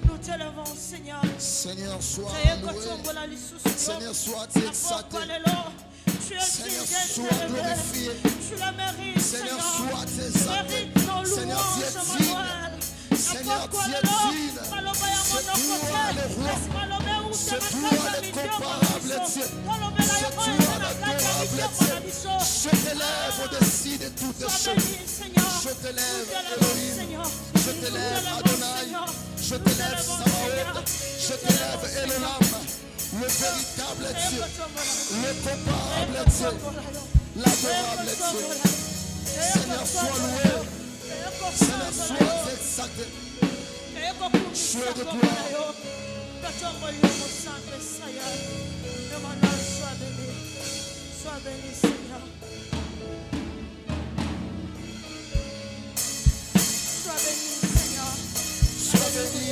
Nous t'élevons, Seigneur. Seigneur, sois loué. Seigneur, sois exalté. Seigneur, sois glorifié. Tu la mérites, Seigneur, sois exalté. Seigneur, tu es digne. Seigneur, tu es digne. C'est toi le roi. C'est toi le comparable Dieu. C'est toi l'adorable Dieu. Je t'élève au-dessus de toutes choses. Je t'élève, Elohim. Je t'élève, Adonai. Je t'élève, Sabaoth. Je t'élève, Elohim. Le véritable Dieu. Le comparable Dieu. L'adorable Dieu. Seigneur, sois loué. Seigneur, sois exalté. Sois de gloire. Sois béni, Seigneur. Sois béni, Seigneur. Sois béni.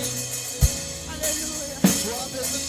Alléluia. Sois béni.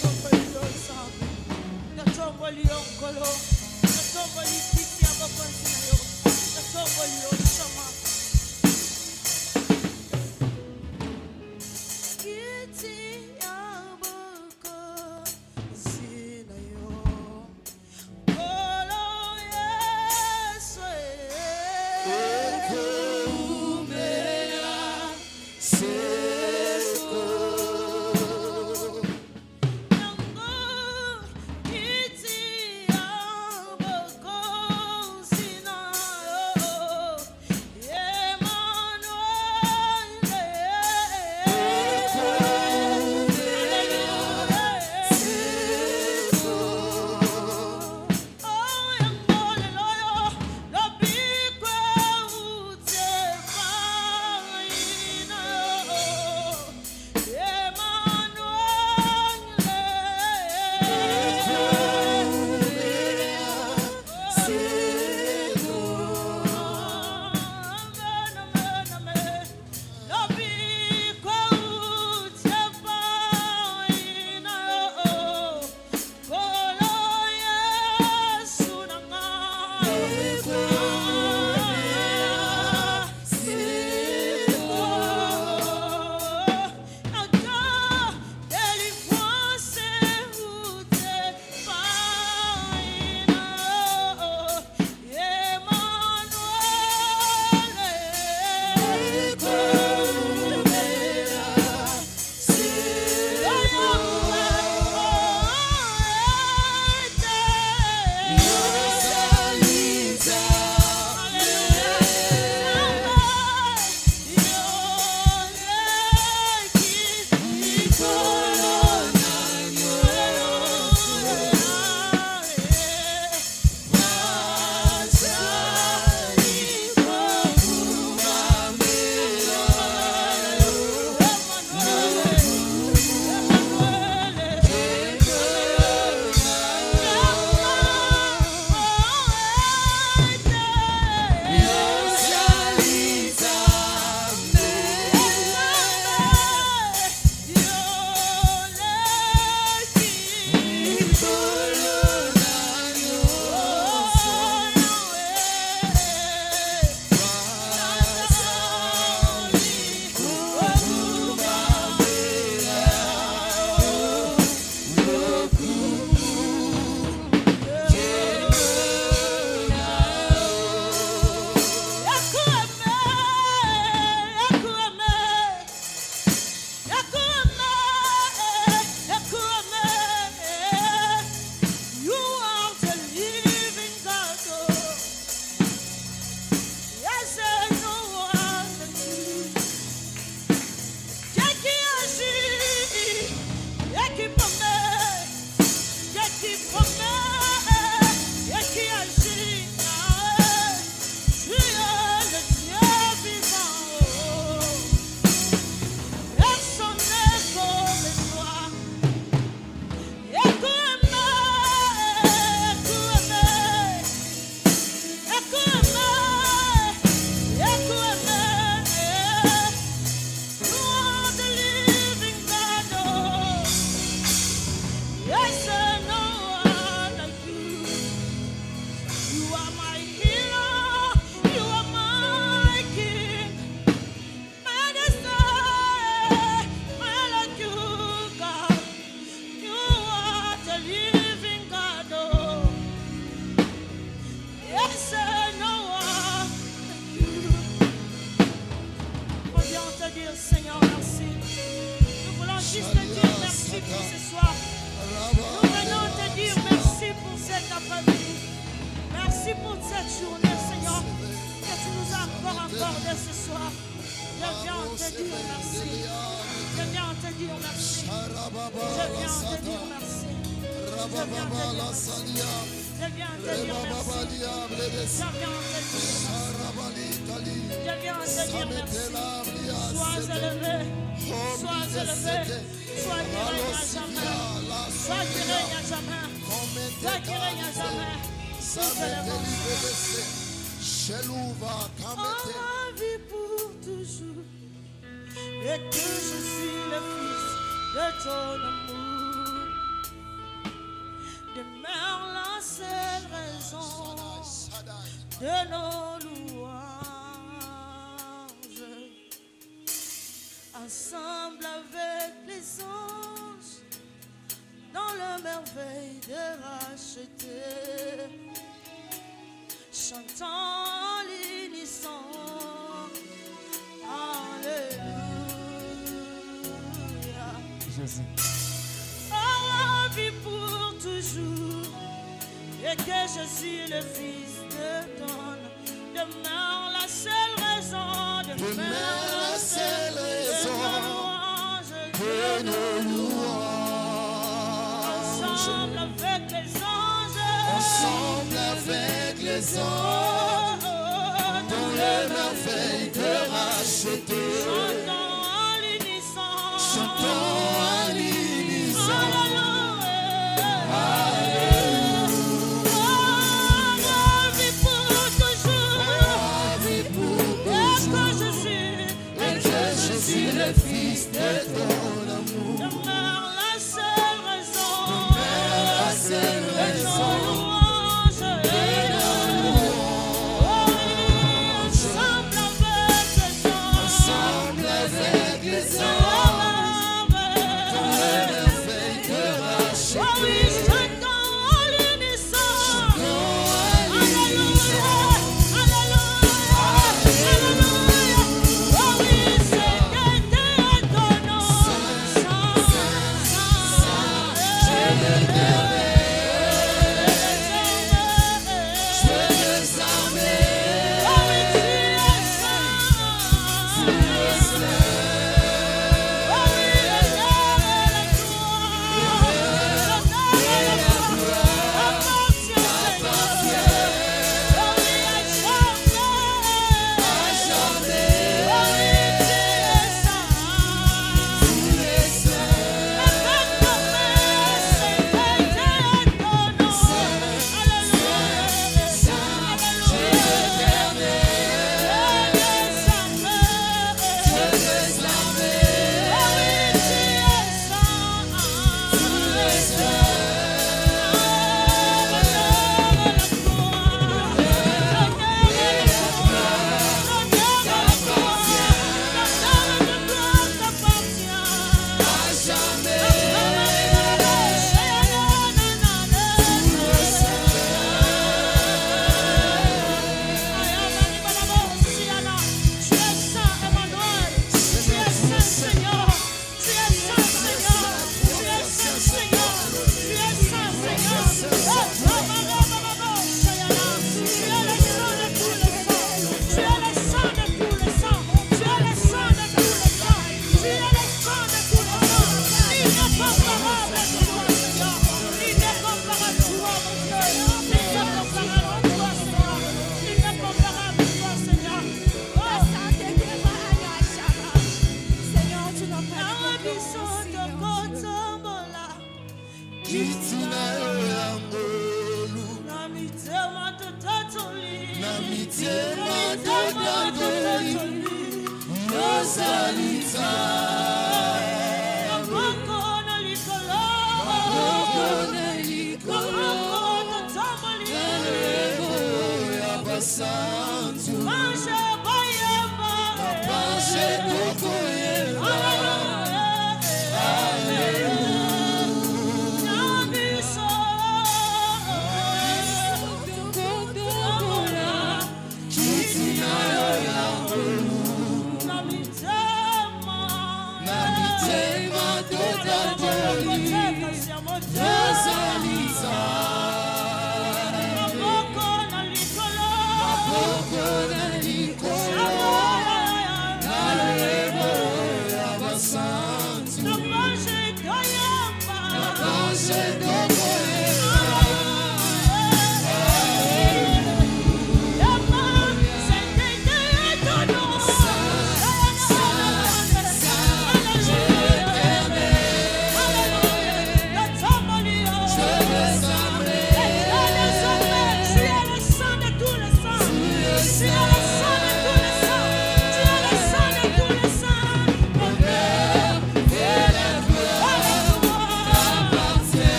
ce soir. Nous venons te dire merci pour cet après-midi. Merci pour cette journée, Seigneur, que tu nous as encore accordé ce soir. Je viens te dire merci. Je viens te dire merci. Je viens te dire merci. Je viens te dire merci. Je viens te dire merci. Je viens te dire merci. Je viens te dire merci. Sois élevé. Sois élevé. Sois qui règne à jamais. Sois qui règne à jamais. Sois qui règne à jamais. Nous élevons. On m'a vu pour toujours. Et que je suis le fils de ton amour. Demeure la seule raison de nos louanges. Ensemble avec les anges, dans la merveille de racheter, chantant en l'unisson. Alléluia. Jésus. Oh, vie pour toujours, et que je suis le fils de ton. Demeure la seule raison, demeure la seule raison de nos louanges. Ensemble avec les anges, Ensemble avec les anges, dans les merveilles de racheter, chantons en l'unisson. chantons à l'unisson. Je suis le fils de ton amour. Demeure la seule raison, La seule raison de nos louanges. Ensemble avec les anges, ensemble avec les anges, dans les merveilles de racheter. oh oui, chantons en l'unisson. Alléluia, alléluia, alléluia. Oh oui, c'est étonnant.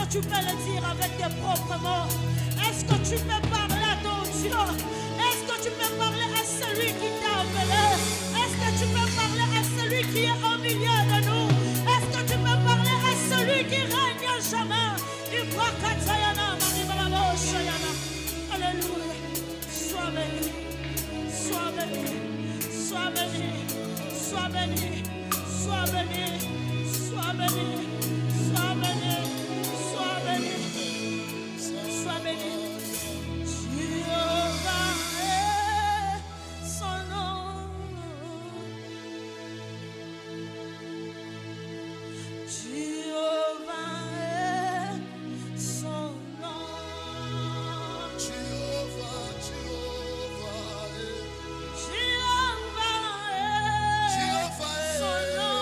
tu peux le dire avec tes propres mots? Est-ce que tu peux parler à ton Dieu? Est-ce que tu peux parler à celui qui t'a appelé? Est-ce que tu peux parler à celui qui est au milieu de nous? Est-ce que tu peux parler à celui qui règne à jamais? Alléluia. Sois béni. Sois béni. Sois béni. Sois béni. Sois béni. Sois béni. Sois béni. Sois béni. Sois béni. Jéhovah est son nom. Jéhovah est son nom. Jéhovah est. Jéhovah est son nom.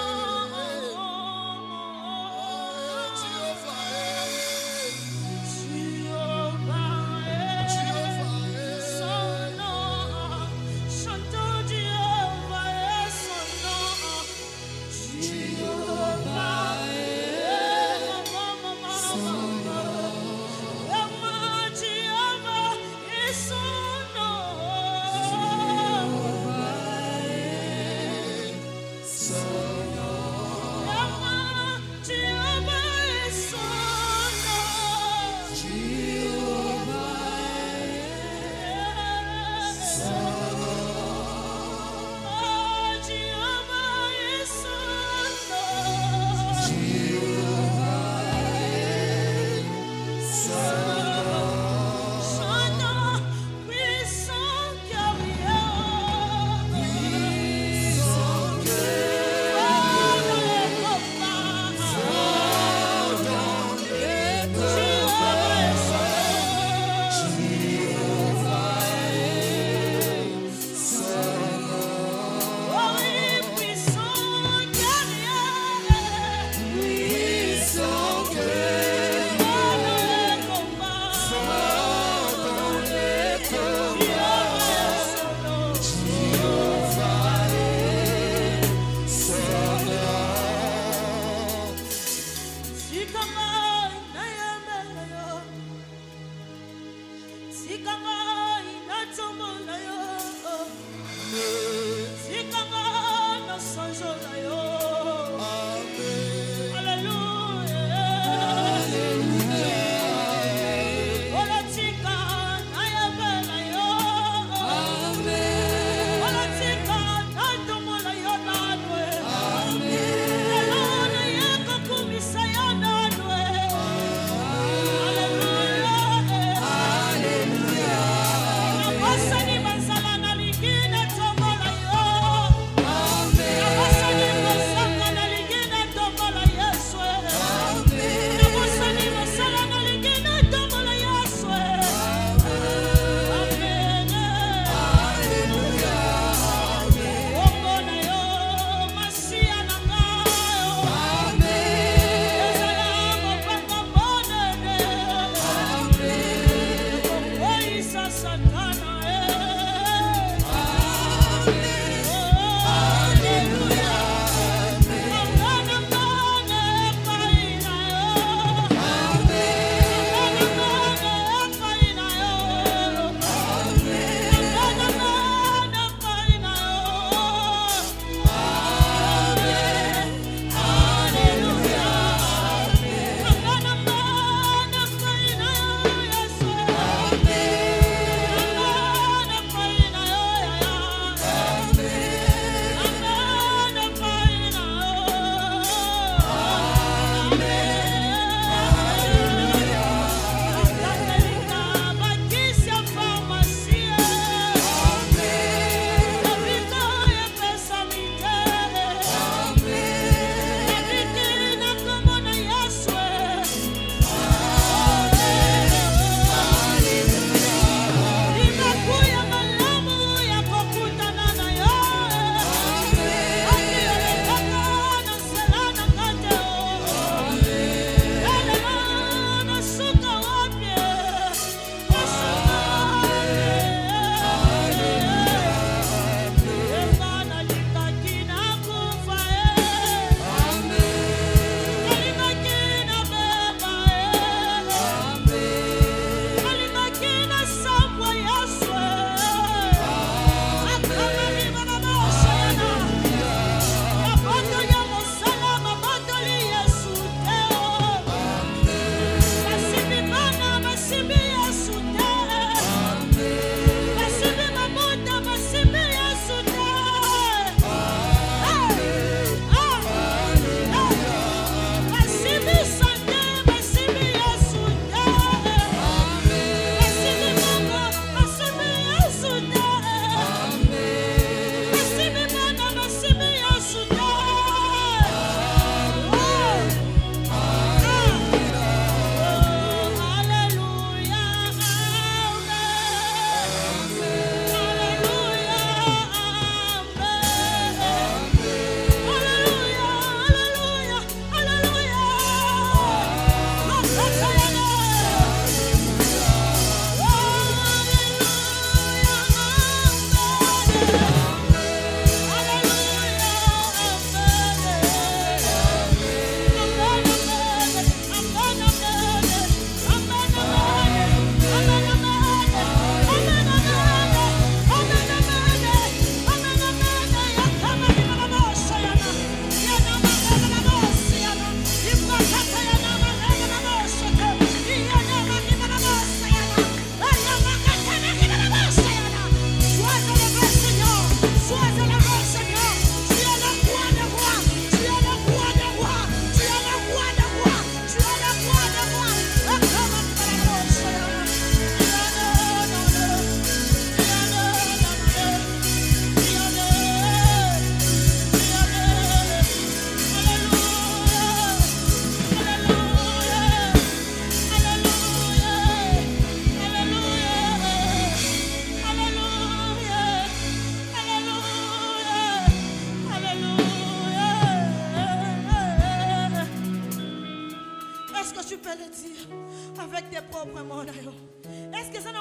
avec tes propres mots. Est-ce que ça n'a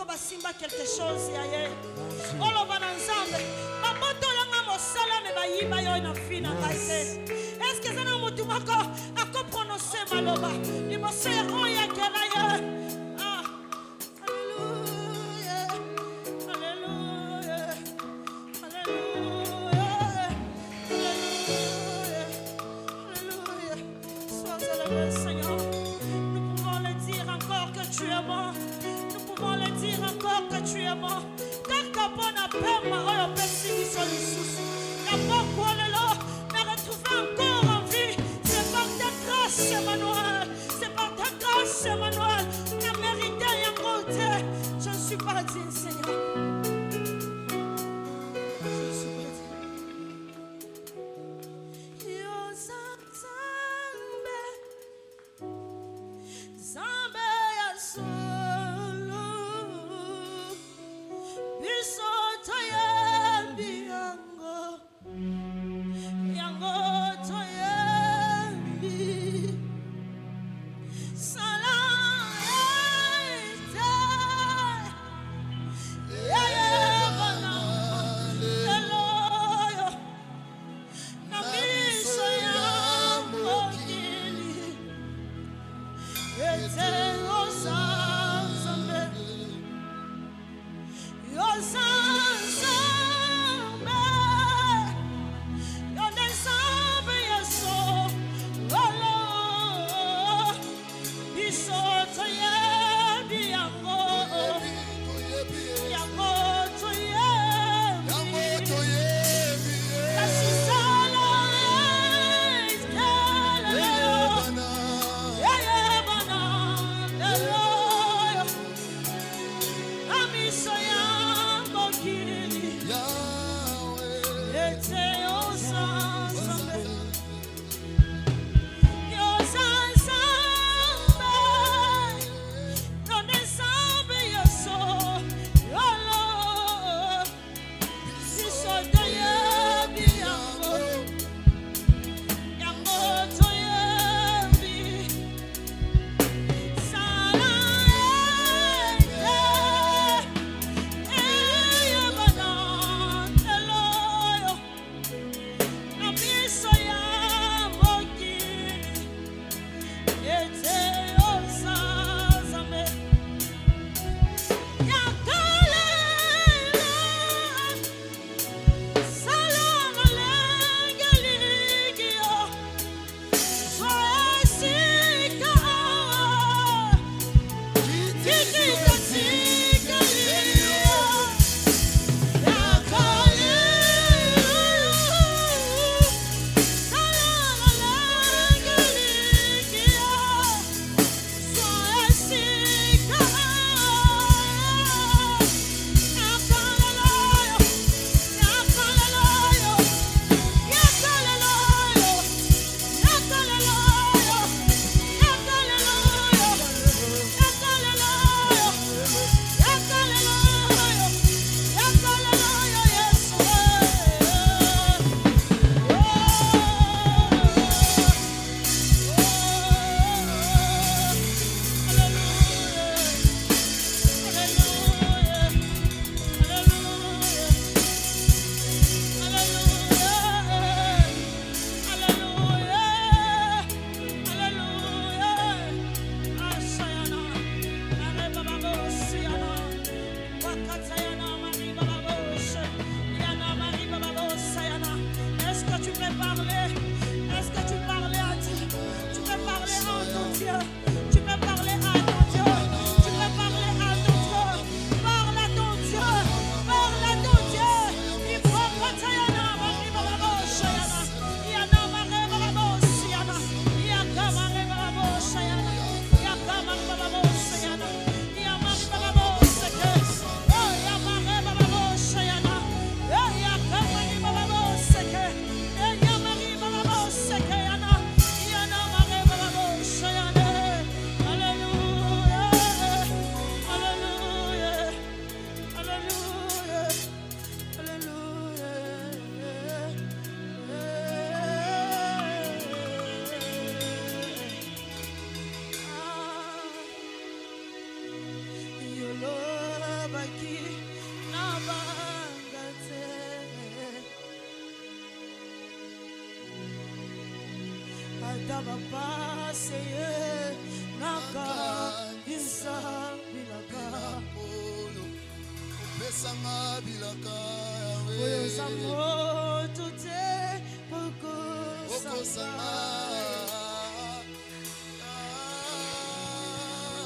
pas simba quelque chose ailleurs? Oh le bananzambe, maboto yanga mosala me bayiba yo na fina kase. Est-ce que ça n'a pas à prononcer maloba? Il me sert on ya kela ya. Ah, alléluia. mort. Nous pouvons le dire encore que tu es mort. Car ta bonne appel, ma personne sur le souci. La bonne me retrouver encore en vie. C'est par ta grâce, Emmanuel. C'est par ta grâce, Emmanuel. La mérité et en côté. Je ne suis pas digne, Seigneur.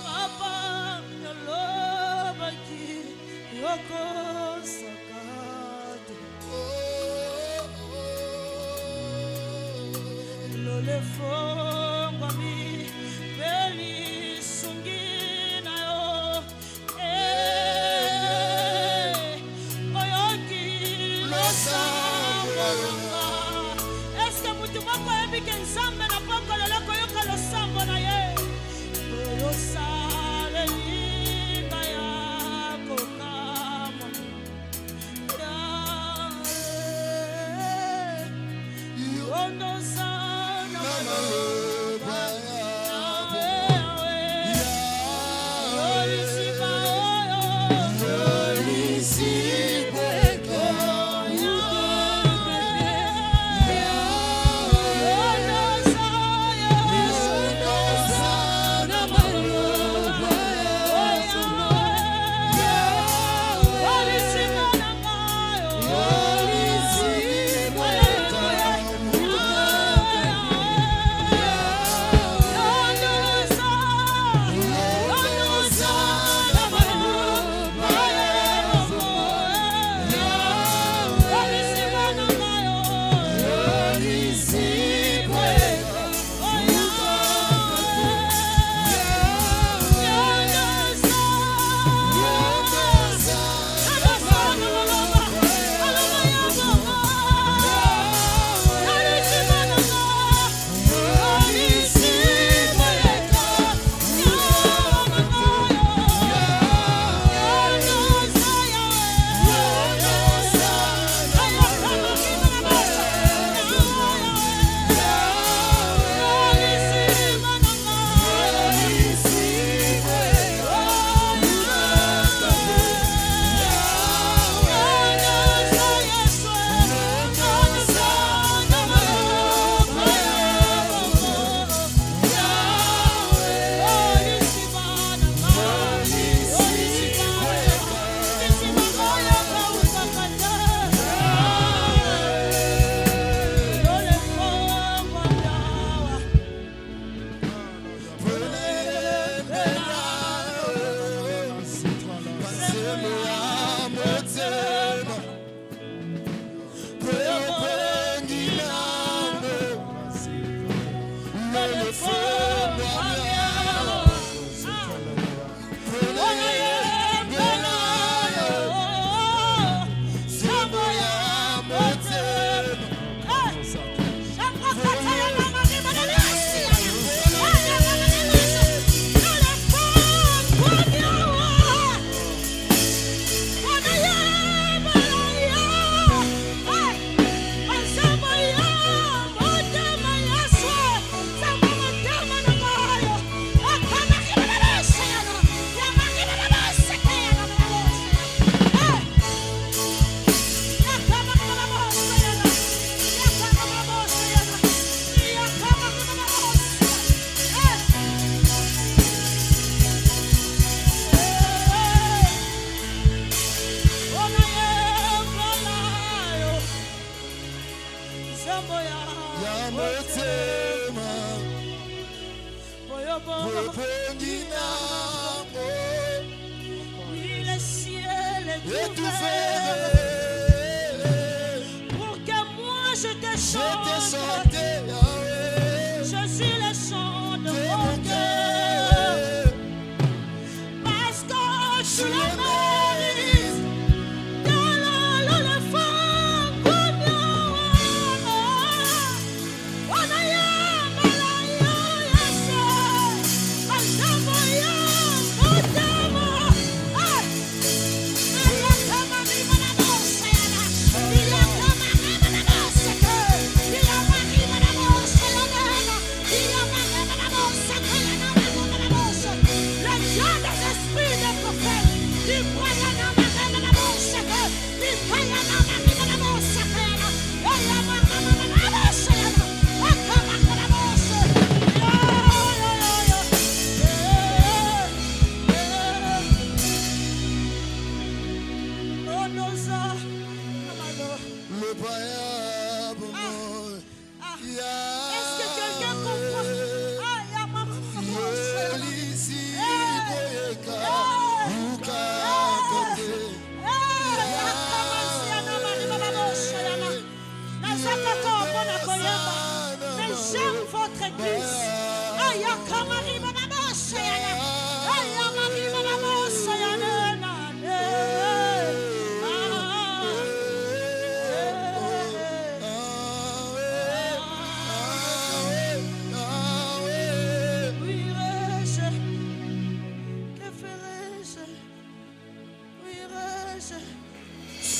Papa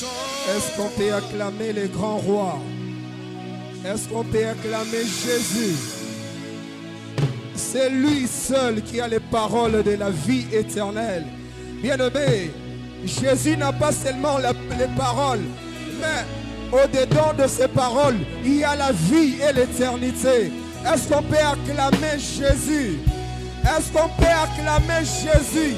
Est-ce qu'on peut acclamer les grands rois? Est-ce qu'on peut acclamer Jésus? C'est lui seul qui a les paroles de la vie éternelle. Bien-aimé, Jésus n'a pas seulement les paroles, mais au-dedans de ces paroles, il y a la vie et l'éternité. Est-ce qu'on peut acclamer Jésus? Est-ce qu'on peut acclamer Jésus?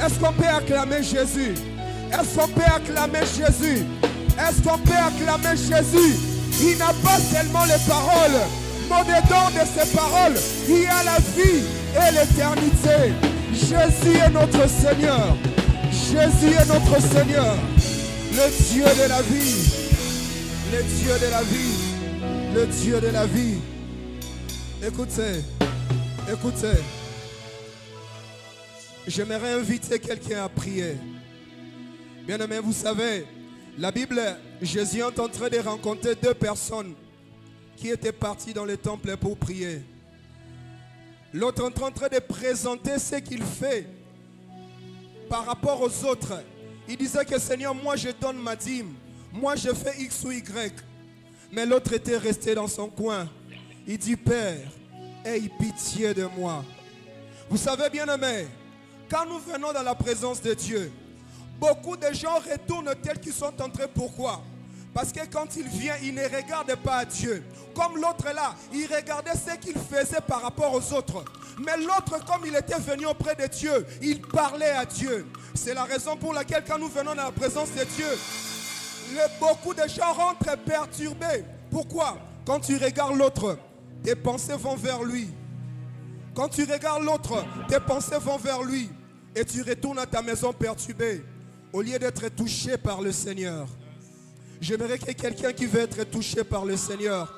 Est-ce qu'on peut acclamer Jésus? Est-ce qu'on peut acclamer Jésus? Est-ce qu'on peut acclamer Jésus? Il n'a pas seulement les paroles, mais au-dedans de ces paroles, il y a la vie et l'éternité. Jésus est notre Seigneur. Jésus est notre Seigneur. Le Dieu de la vie. Le Dieu de la vie. Le Dieu de la vie. Écoutez. Écoutez. J'aimerais inviter quelqu'un à prier. Bien-aimé, vous savez, la Bible, Jésus est en train de rencontrer deux personnes qui étaient parties dans le temple pour prier. L'autre est en train de présenter ce qu'il fait par rapport aux autres. Il disait que Seigneur, moi je donne ma dîme. Moi je fais X ou Y. Mais l'autre était resté dans son coin. Il dit, Père, aie pitié de moi. Vous savez, bien-aimés, quand nous venons dans la présence de Dieu, beaucoup de gens retournent tels qu'ils sont entrés. Pourquoi? Parce que quand il vient, il ne regarde pas à Dieu. Comme l'autre là, il regardait ce qu'il faisait par rapport aux autres. Mais l'autre, comme il était venu auprès de Dieu, il parlait à Dieu. C'est la raison pour laquelle quand nous venons dans la présence de Dieu, beaucoup de gens rentrent perturbés. Pourquoi? Quand tu regardes l'autre, tes pensées vont vers lui. Quand tu regardes l'autre, tes pensées vont vers lui. Et tu retournes à ta maison perturbé, au lieu d'être touché par le Seigneur. J'aimerais qu'il y ait quelqu'un qui veut être touché par le Seigneur.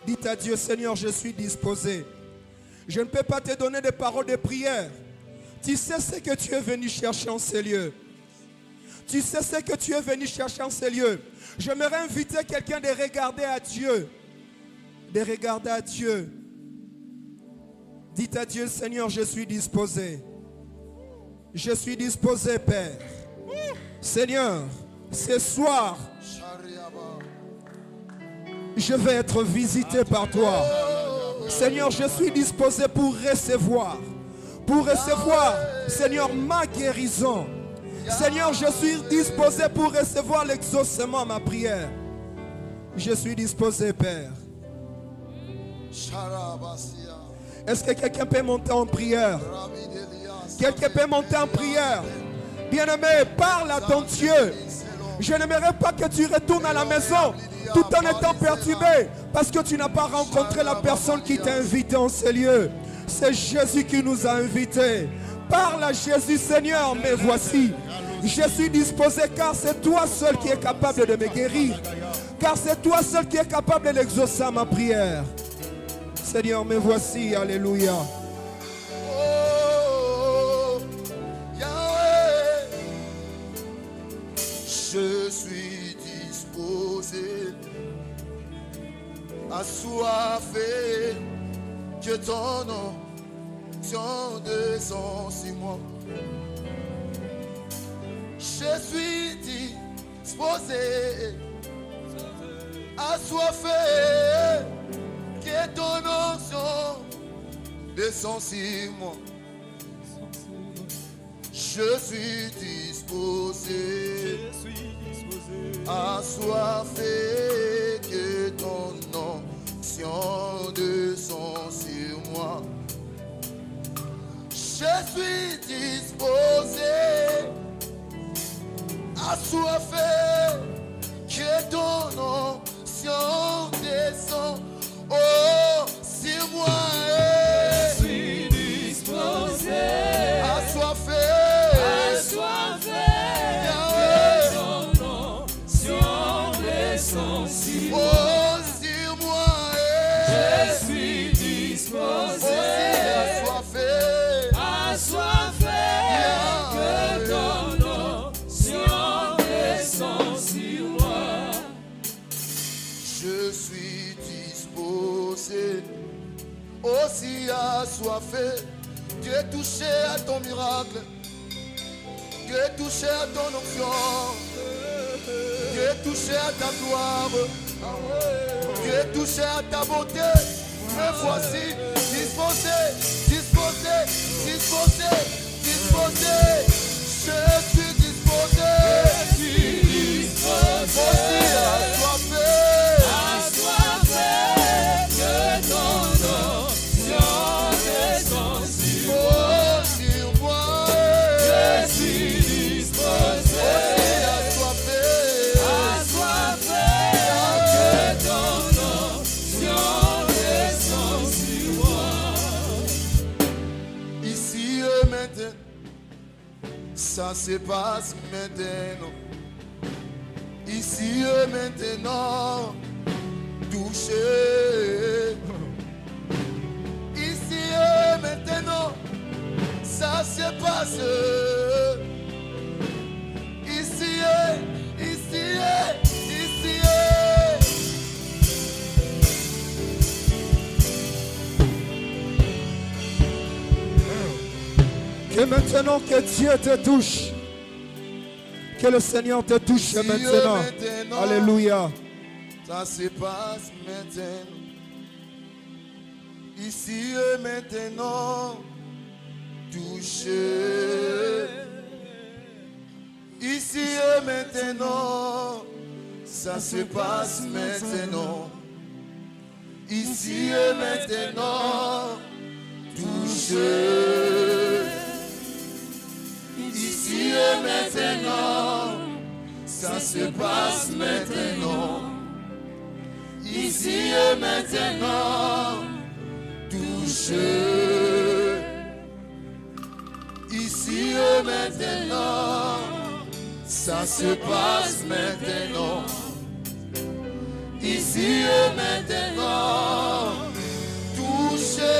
Dites à Dieu, Seigneur, je suis disposé. Je ne peux pas te donner des paroles de prière. Tu sais ce que tu es venu chercher en ces lieux. Tu sais ce que tu es venu chercher en ces lieux. J'aimerais inviter quelqu'un de regarder à Dieu. De regarder à Dieu. Dites à Dieu, Seigneur, je suis disposé. Je suis disposé, Père. Seigneur, ce soir, je vais être visité par toi. Seigneur, je suis disposé pour recevoir. Pour recevoir, Seigneur, ma guérison. Seigneur, je suis disposé pour recevoir l'exaucement à ma prière. Je suis disposé, Père. Est-ce que quelqu'un peut monter en prière? Quelqu'un peut monter en prière? Bien-aimé, parle à ton Dieu. Je n'aimerais pas que tu retournes à la maison tout en étant perturbé parce que tu n'as pas rencontré la personne qui t'a invité en ces lieux. C'est Jésus qui nous a invités. Parle à Jésus, Seigneur, me voici. Je suis disposé car c'est toi seul qui es capable de me guérir. Car c'est toi seul qui es capable d'exaucer à ma prière. Seigneur, me voici. Alléluia. Oh, Yahweh, je suis disposé, assoiffé, que ton nom descend sur moi. Je suis disposé, assoiffé, que ton onction descend sur moi. Je suis disposé, assoiffé, que ton onction descend sur moi. Je suis disposé, assoiffé, que ton onction descend. Oh, sur moi, je suis disposé, assoiffé, que ton onction descend sur moi. Oh, sur moi, je suis disposé, assoiffé, que ton onction descend sur moi. Je suis disposé, aussi assoiffé. Tu es touché à ton miracle. Tu es touché à ton onction. Tu es touché à ta gloire. Tu es touché à ta beauté. Me voici disposé, disposé, disposé, disposé. Je suis disposé. Aussi assoiffé. Que ton onction descende sur moi. Oh, sur moi. Je suis disposé. Assoiffé. Que ton onction descende sur moi. Ici et maintenant, ça se passe maintenant. Ici et maintenant, touché. Ici et maintenant, ça se passe. Ici et, ici et, ici et. Que maintenant que Dieu te touche. Que le Seigneur te touche Ici et maintenant. maintenant. Alléluia. Ça se passe maintenant. Ici et maintenant, touché. Ici et maintenant, ça se passe maintenant. Ici et maintenant, touché. Ici et maintenant, ça se passe maintenant. Ici et maintenant, touché. Ici et maintenant, ça se passe maintenant. Ici et maintenant, touché.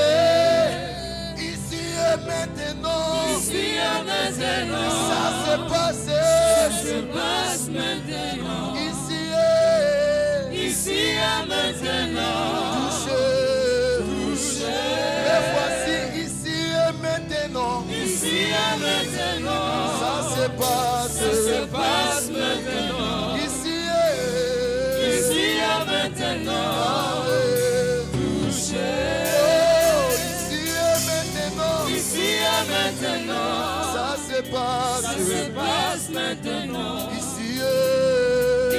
Ici et maintenant, Ici et maintenant, ça se passe. se passe maintenant. Ici Ici et maintenant, touché. Et voici ici et maintenant, ici et maintenant, ça se passe. se passe maintenant. Ici Ici et maintenant, touché. oh, ici et maintenant, Ici et maintenant, ça se passe. se passe maintenant. Ici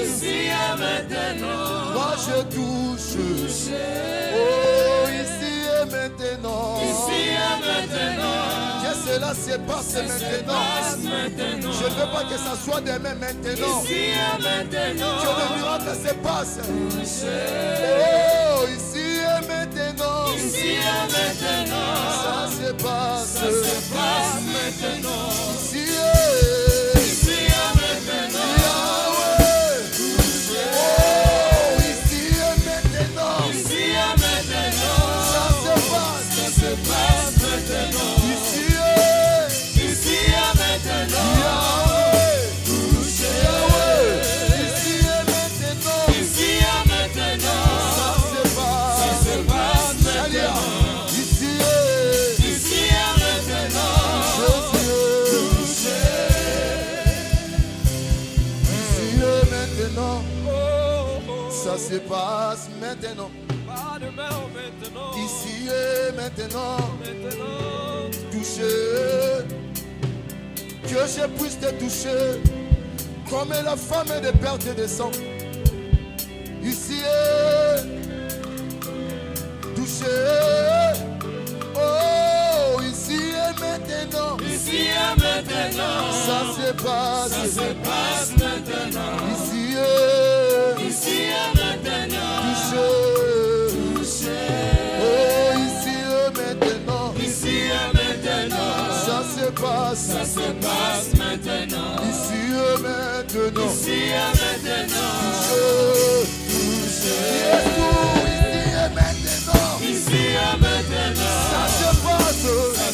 Ici et maintenant, moi je touche. Oh, ici et maintenant. ici et maintenant, Que cela se passe maintenant. passe maintenant. Je ne veux pas que ça soit demain maintenant. Ici et maintenant, Que le miracle se passe. Oh, ici et maintenant. ici et maintenant, Ça se passe. se passe maintenant. Ici Ici et maintenant, Yahweh. Oh, ici et maintenant. ici et maintenant, Ça se passe. se passe maintenant. Ici Ici et maintenant, Yahweh. Yahweh. Ici et maintenant. ici et maintenant, Ça se passe. se passe Alléluia. maintenant. Ici Ici et maintenant, Jésus. Ici et maintenant. Ça se passe maintenant. pas de mort maintenant, Ici et maintenant. maintenant, Toucher. Que je puisse te toucher. Comme la femme de perte de sang. Ici et toucher. Oh, ici et maintenant. ici et maintenant, Ça se passe. se passe maintenant. Ici Ici et maintenant, touché. Oh, ici et maintenant. ici et maintenant, Ça se passe. se passe maintenant. Ici et maintenant. Ici et maintenant, Touché. Ici et maintenant. ici et maintenant, Ça se passe.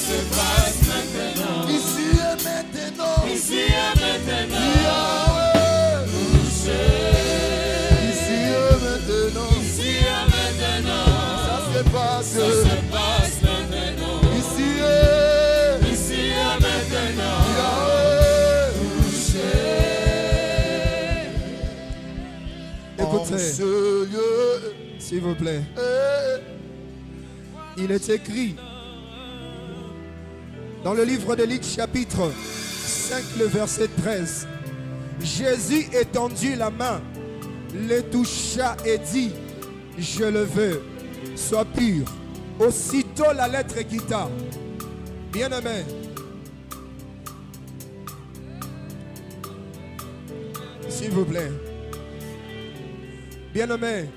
se passe maintenant. Ici et maintenant. Ici et maintenant, Yahweh. touché. Ici et maintenant. Ici et maintenant, Ça se passe. se passe verset, ce lieu, s'il vous plaît. Il est écrit dans le livre de Luc chapitre 5, le verset 13. Jésus étendit la main, le toucha et dit, je le veux, sois pur. Aussitôt la lettre quitta. Bien-aimé, s'il vous plaît. Bien-aimé,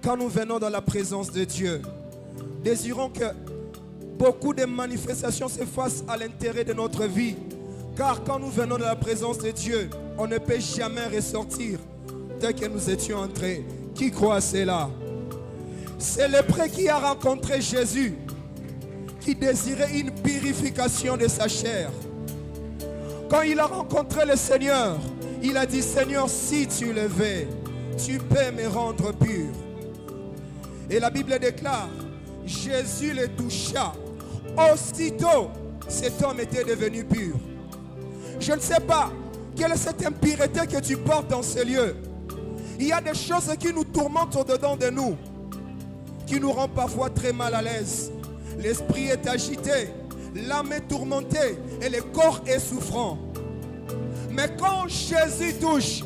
quand nous venons dans la présence de Dieu, désirons que beaucoup de manifestations se fassent à l'intérieur de notre vie. Car quand nous venons dans la présence de Dieu, on ne peut jamais ressortir tel que nous étions entrés. Qui croit à cela? C'est le prêtre qui a rencontré Jésus, qui désirait une purification de sa chair. Quand il a rencontré le Seigneur, il a dit, Seigneur, si tu le veux, tu peux me rendre pur. Et la Bible déclare, Jésus le toucha. Aussitôt, cet homme était devenu pur. Je ne sais pas quelle est cette impureté que tu portes dans ce lieu. Il y a des choses qui nous tourmentent au-dedans de nous, qui nous rendent parfois très mal à l'aise. L'esprit est agité, l'âme est tourmentée et le corps est souffrant. Mais quand Jésus touche,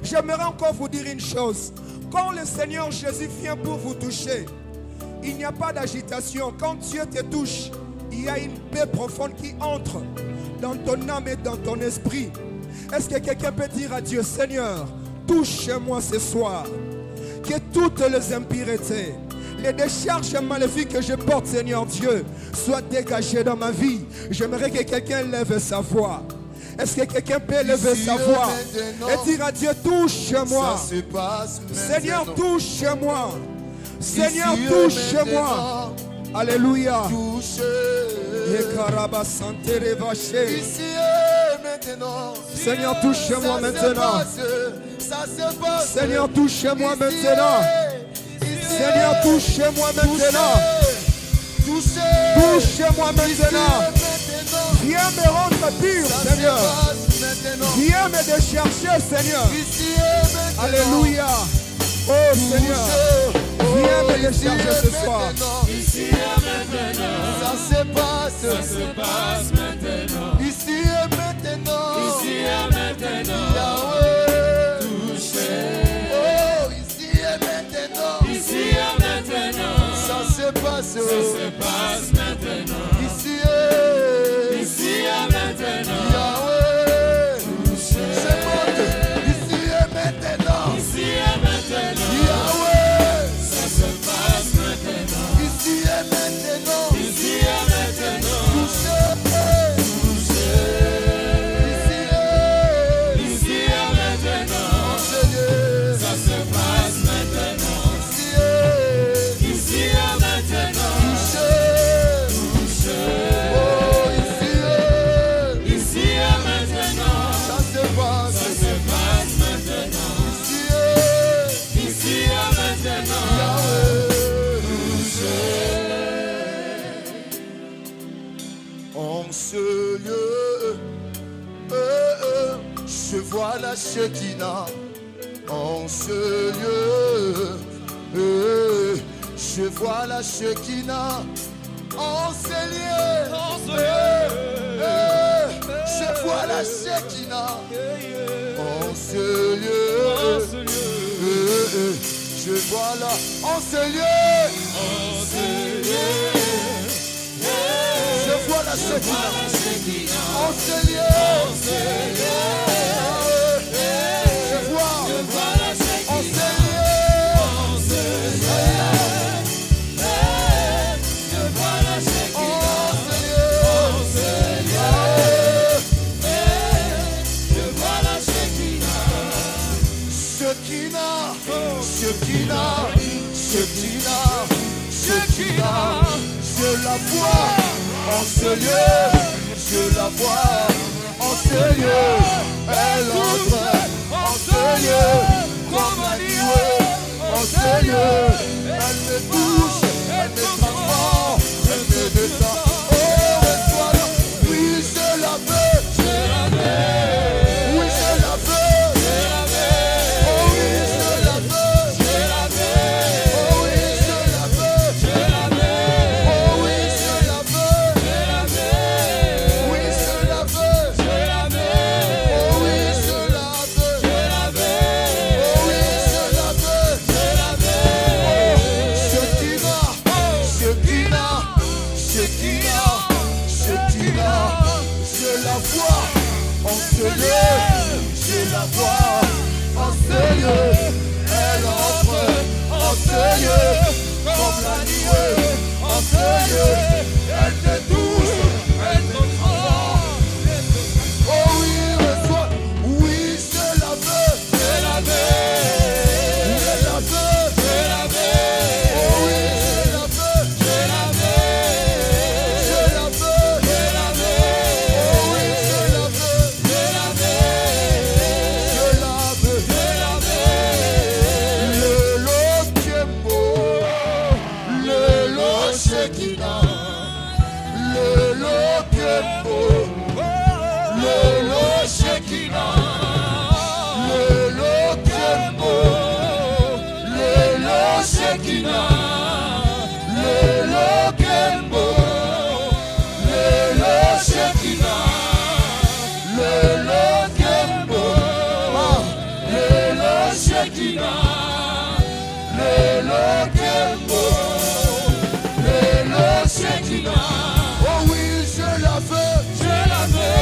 j'aimerais encore vous dire une chose. Quand le Seigneur Jésus vient pour vous toucher, il n'y a pas d'agitation. Quand Dieu te touche, il y a une paix profonde qui entre dans ton âme et dans ton esprit. Est-ce que quelqu'un peut dire à Dieu, Seigneur, touche-moi ce soir, que toutes les impuretés, les décharges maléfiques que je porte, Seigneur Dieu, soient dégagées dans ma vie. J'aimerais que quelqu'un lève sa voix. Est-ce que quelqu'un peut lever sa voix et dire à Dieu, touche-moi. Seigneur, touche-moi. Seigneur, touche-moi. Alléluia. Seigneur, touche-moi maintenant. Seigneur, touche-moi maintenant. Seigneur, touche-moi maintenant. Touche-moi maintenant. Viens me rendre pur, Seigneur. Viens me décharger, Seigneur. Alléluia. Oh Seigneur, viens me décharger ce soir. Ici et maintenant. Ça se passe maintenant. Ici et maintenant. Ici et maintenant. Yahweh. Touché. Oh, ici et maintenant. Ici et maintenant. Ça se passe maintenant. Ici et maintenant. Yahweh. C'est bon. Ici et maintenant. Ici et maintenant. Yahweh. Ça se passe maintenant. Ici et maintenant. Ici et maintenant. Ici et maintenant. Seigneur. Ça se passe maintenant. Ici et maintenant. Oh, ici Ici et maintenant. ça se passe. Ça se passe maintenant. Ici et maintenant. Yahweh. En ce lieu, je vois la Shekinah. En ce lieu, je vois la Shekinah. En ce lieu, je vois la Shekinah. En ce lieu, je vois la. En ce lieu, je vois la Shekinah. En ce lieu, je vois. En ce Shekinah, je la vois. En ce lieu, je la vois. En ce lieu, elle entre. En ce lieu, comme un lieu. En ce lieu, elle me touche, elle me transforme, elle me descend. Oh, reçois là. Oui, je la veux. Oui, je la veux. Oh oui, je la veux. sa voix. En ce lieu, elle entre en ce lieu, comme la nuée. En ce lieu, elle te touche, elle te transforme. Oh oui, reçois, oui, je la veux, je la veux, je la veux, je la veux. Oh oui, je la veux, je la veux, je la veux, je la veux. Oh oui, je la veux, je la veux, je la veux, je la veux. Le lot qui est beau, le lot Shekinah, le lot qui est beau. Le lot Shekinah, le lot Kembo, le lot Shekinah, le lot Kembo, le lot Shekinah, le lot Kembo, le lot Shekinah, le lot Kembo, le lot Shekinah. Oh oui, je la veux, je la veux.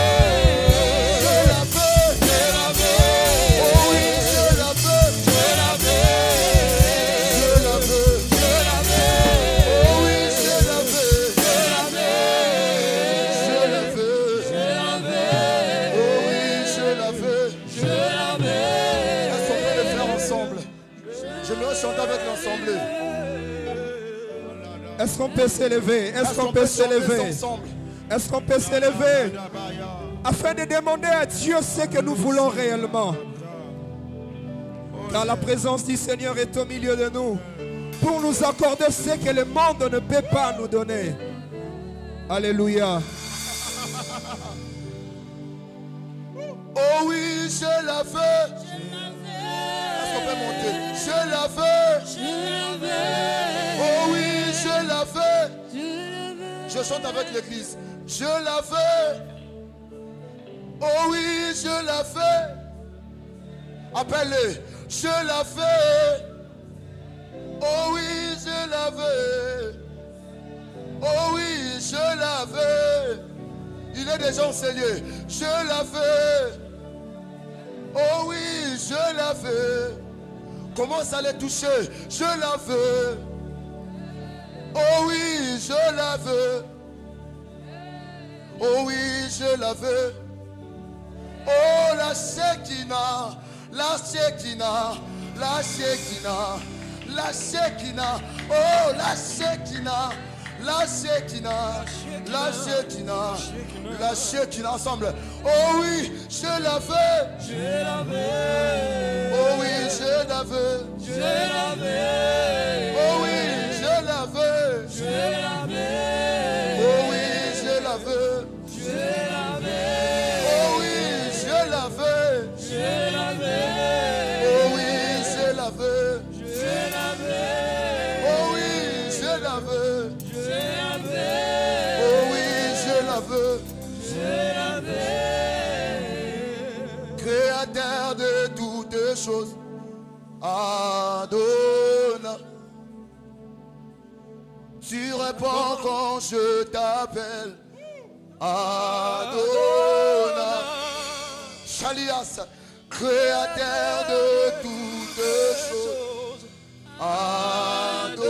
Avec l'ensemble. Est-ce qu'on peut s'élever? Est-ce qu'on peut s'élever? Est-ce qu'on peut s'élever afin de demander à Dieu ce que nous voulons réellement? Car la présence du Seigneur est au milieu de nous pour nous accorder ce que le monde ne peut pas nous donner. Alléluia. Oh oui, je la veux. Est-ce qu'on peut monter? Je la veux. Oh oui, je la veux. Je chante avec l'église. Je la veux. Oh oui, je la veux. Appelle-les. Je la veux. Oh oui, je la veux. Oh oui, je la veux. Il est déjà enseigné. Je la veux. Oh oui, je la veux. Commence à les toucher. Je la veux. Oh oui, je la veux. Oh oui, je la veux. Oh la Shekinah, la Shekinah, la Shekinah, la Shekinah. Oh la Shekinah, la Shekinah, la Shekinah, la Shekinah ensemble. Oh oui, je la veux. Je la veux. Oh oui, je la veux. Je la veux. Oh oui, je la veux. Je la veux. Oh oui, je la veux. Je la veux. Oh oui, je la veux. Je la veux. Oh oui, je la veux. Je la veux. Oh oui, je la veux. Oh oui, je la veux. Je la veux. Créateur de toutes choses, Adonai. Tu réponds quand je t'appelle, Adonai. Chalias, créateur de toutes choses, Adonai.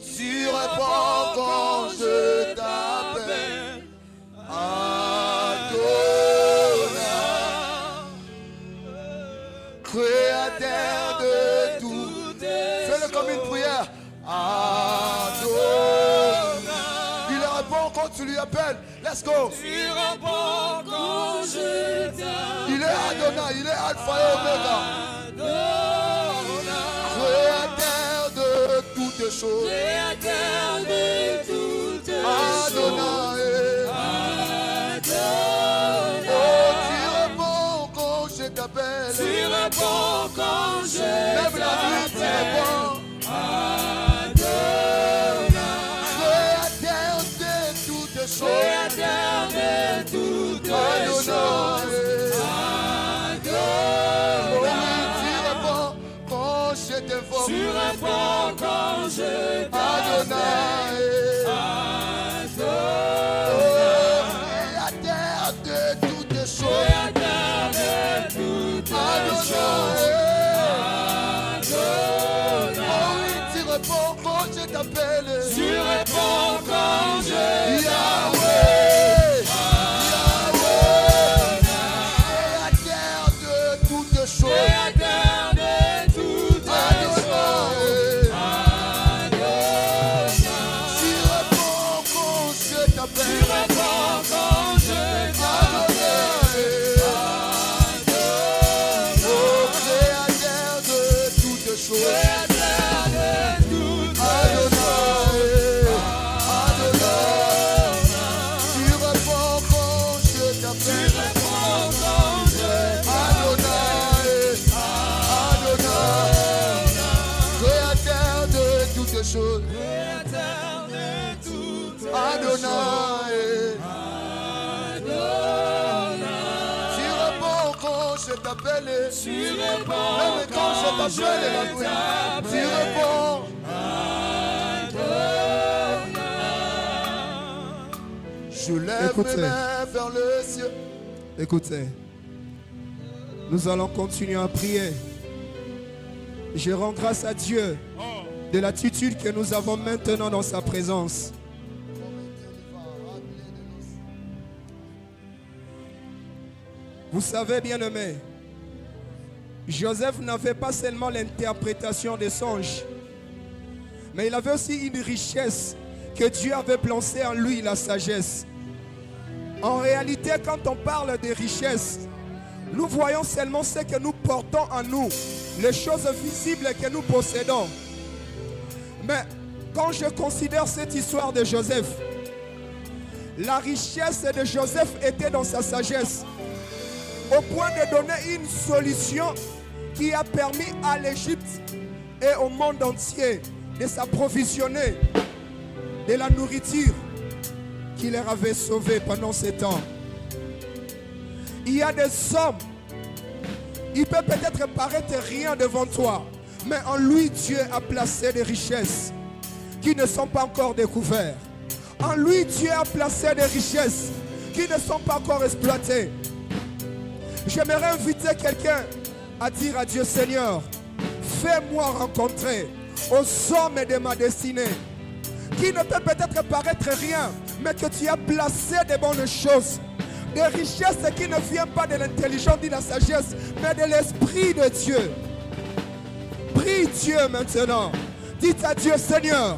Tu réponds quand je t'appelle, Adonai. Créateur de tout. Fais-le comme une prière. Adonai. Il répond quand tu lui appelles. Let's go. Tu réponds quand je t'appelle. Il est Adonai, il est Alpha et Omega. Créateur de toutes choses. Créateur de toutes choses. Adonai. Oh, tu réponds quand je t'appelle. Tu réponds quand je Même la nuit, tu réponds. Créateur de toutes choses. Créateur de toutes choses. Oh oui, tu réponds quand je t'invoque. Tu réponds quand je t'appelle. Adonai. Oh, créateur de choses. Créateur de toutes Adonai. choses. Tu réponds quand je Tu t'appelle. réponds quand je t'appelle. Oh, créateur de toutes choses. Créateur de toutes Adonai. Adonai. Tu réponds quand je Tu t'appelle. réponds quand je Adonai. Adonai. Créateur de toutes choses. Créateur de toutes Adonai. Tu réponds quand je t'appelle. Tu réponds Même quand je t'appelle la nuit. Tu réponds. Je lève Écoutez. mes mains vers le ciel. Écoutez, nous allons continuer à prier. Je rends grâce à Dieu de l'attitude que nous avons maintenant dans sa présence. Vous savez, bien-aimés, Joseph n'avait pas seulement l'interprétation des songes, mais il avait aussi une richesse que Dieu avait placée en lui, la sagesse. En réalité, quand on parle de richesse, nous voyons seulement ce que nous portons en nous, les choses visibles que nous possédons. Mais quand je considère cette histoire de Joseph, la richesse de Joseph était dans sa sagesse, au point de donner une solution qui a permis à l'Égypte et au monde entier de s'approvisionner de la nourriture qui leur avait sauvé pendant ces temps. Il y a des hommes, il peut peut-être paraître rien devant toi, mais en lui Dieu a placé des richesses qui ne sont pas encore découvertes. En lui Dieu a placé des richesses qui ne sont pas encore exploitées. J'aimerais inviter quelqu'un à dire à Dieu: Seigneur, fais-moi rencontrer aux hommes de ma destinée qui ne peut peut-être paraître rien, mais que tu as placé de bonnes choses, des richesses qui ne viennent pas de l'intelligence ni de la sagesse, mais de l'Esprit de Dieu. Prie Dieu maintenant. Dites à Dieu: Seigneur,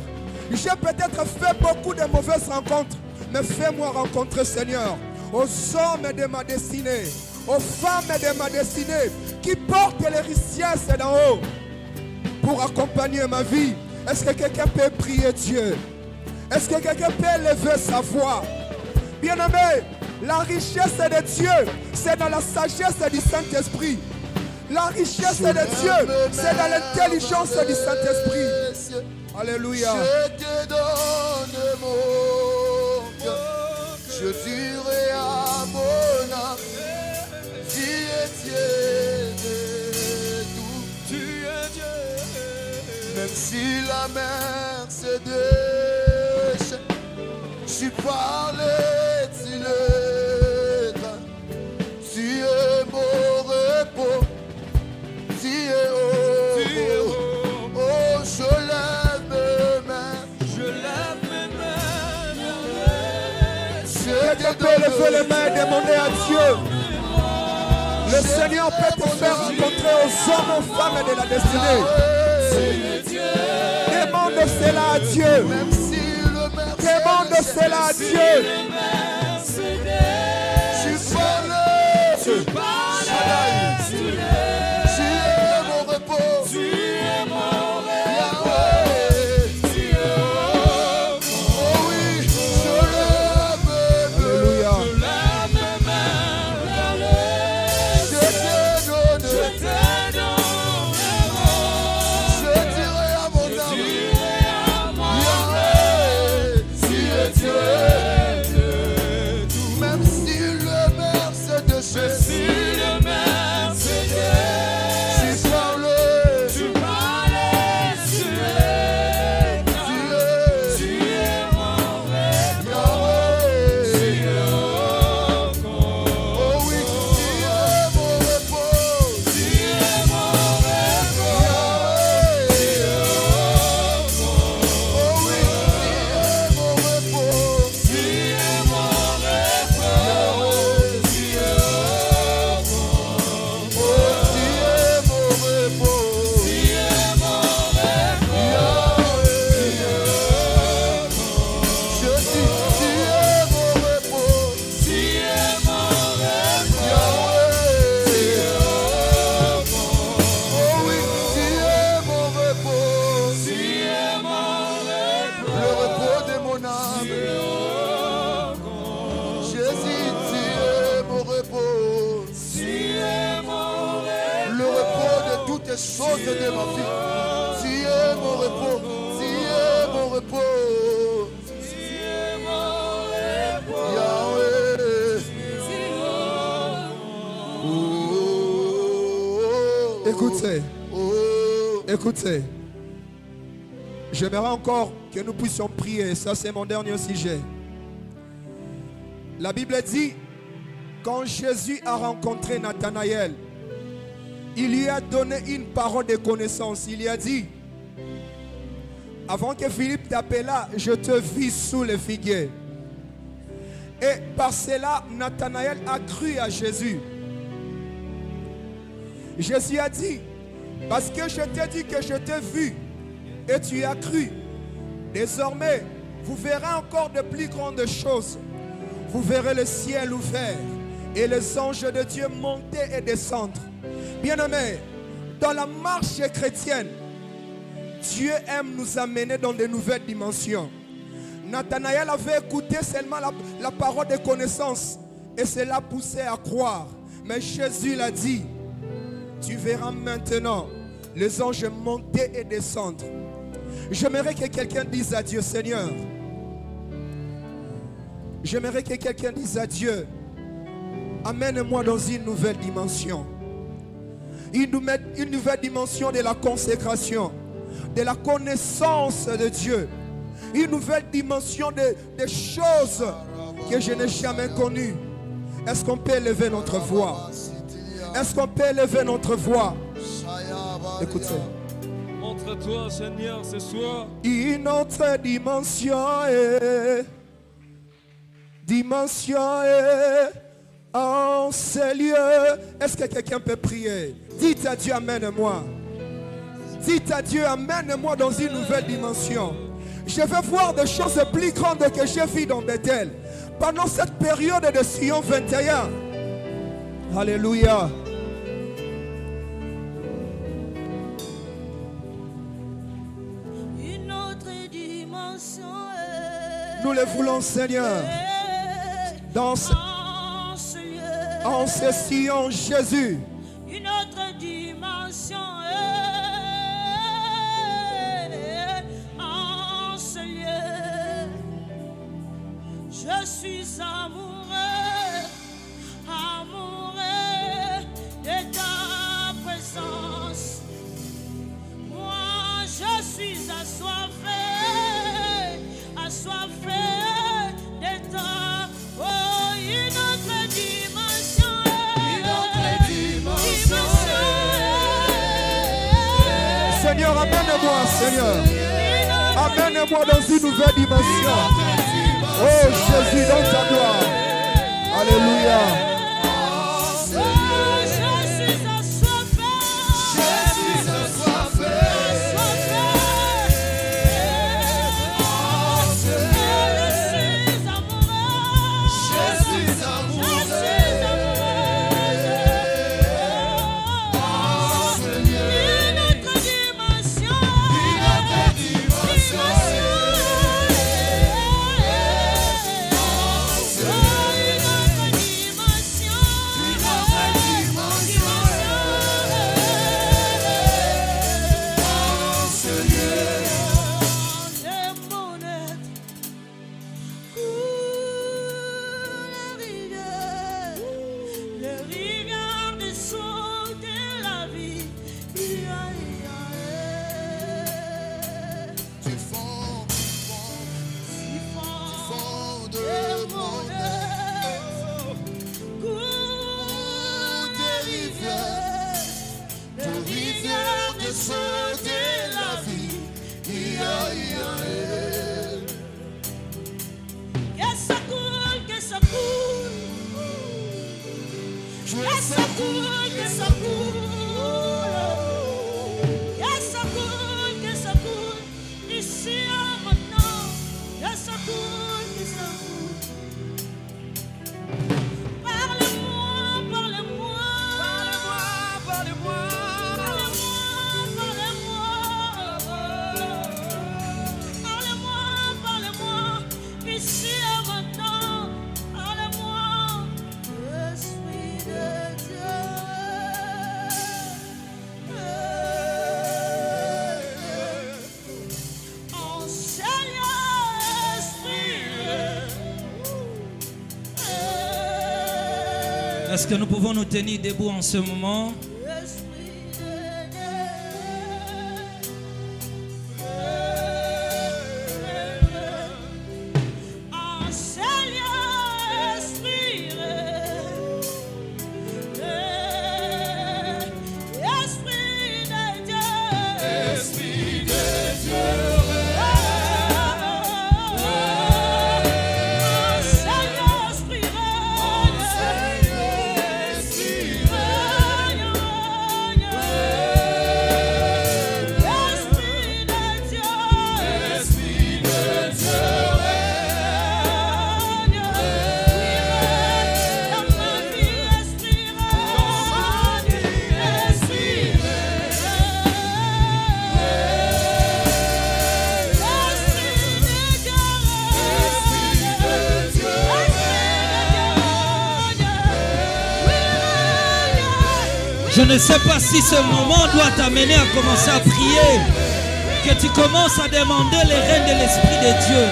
j'ai peut-être fait beaucoup de mauvaises rencontres, mais fais-moi rencontrer, Seigneur, aux hommes de ma destinée, aux femmes de ma destinée, qui portent les richesses d'en haut pour accompagner ma vie. Est-ce que quelqu'un peut prier Dieu? Est-ce que quelqu'un peut lever sa voix? Bien-aimé, la richesse de Dieu, c'est dans la sagesse du Saint-Esprit. La richesse de Dieu, c'est dans l'intelligence du Saint-Esprit. Alléluia. Je te donne mon cœur. Je dirai à mon âme: tu es Dieu de tout. Tu es Dieu. Même si la mer se déchaîne, je parlais tu le train. Tu es mon repos. Tu es haut. Oh, je lève mes mains. Je lève mes mains vers le ciel. Quelqu'un peut lever les mains et demander à Dieu. Le Seigneur peut te faire rencontrer aux hommes, aux femmes de la destinée. Demande cela à Dieu. Même si le mer Demande cela à Dieu. je parlais. Tu es mon repos. Yahweh. Oh oui, je lève mes mains. Alléluia. Je te donne. Je dirai à mon âme: Yahweh, tu es Dieu. Même si des choses de ma vie. Tu es mon repos. Tu es mon repos. Yahweh. Oh. Écoutez, Oh. écoutez. J'aimerais encore que nous puissions prier. Ça, c'est mon dernier sujet. La Bible dit, quand Jésus a rencontré Nathanaël, il lui a donné une parole de connaissance. Il lui a dit, avant que Philippe t'appela, je te vis sous le figuier. Et par cela, Nathanaël a cru à Jésus. Jésus a dit, parce que je t'ai dit que je t'ai vu et tu as cru, désormais, vous verrez encore de plus grandes choses. Vous verrez le ciel ouvert et les anges de Dieu monter et descendre. Bien-aimés, dans la marche chrétienne, Dieu aime nous amener dans de nouvelles dimensions. Nathanaël avait écouté seulement la parole de connaissance et cela poussait à croire. Mais Jésus l'a dit, tu verras maintenant les anges monter et descendre. J'aimerais que quelqu'un dise à Dieu, Seigneur, j'aimerais que quelqu'un dise à Dieu, amène-moi dans une nouvelle dimension. Une nouvelle dimension de la consécration, de la connaissance de Dieu. Une nouvelle dimension des choses que je n'ai jamais connues. Est-ce qu'on peut élever notre voix? Est-ce qu'on peut élever notre voix? Écoutez. Montre-toi, Seigneur, ce soir. Une autre dimension en ces lieux. Est-ce que quelqu'un peut prier? Dites à Dieu, amène-moi. Dites à Dieu, amène-moi dans une nouvelle dimension. Je veux voir des choses plus grandes que j'ai vues dans Bethel. Pendant cette période de Sion 21. Alléluia. Une autre dimension. Nous le voulons, Seigneur. Dans ce lieu. En ce Sion, Jésus. Une autre dimension. En ce lieu. Je suis amoureux, amoureux de ta présence. Moi, je suis assoiffé, assoiffé de ta. Oh, une autre dimension. Une autre dimension. Seigneur, amène-moi, Seigneur. Amène-moi dans une nouvelle dimension. Oh Jésus, dans ta gloire. Alléluia. Est-ce que nous pouvons nous tenir debout en ce moment? Je ne sais pas si ce moment doit t'amener à commencer à prier, que tu commences à demander les rênes de l'Esprit de Dieu.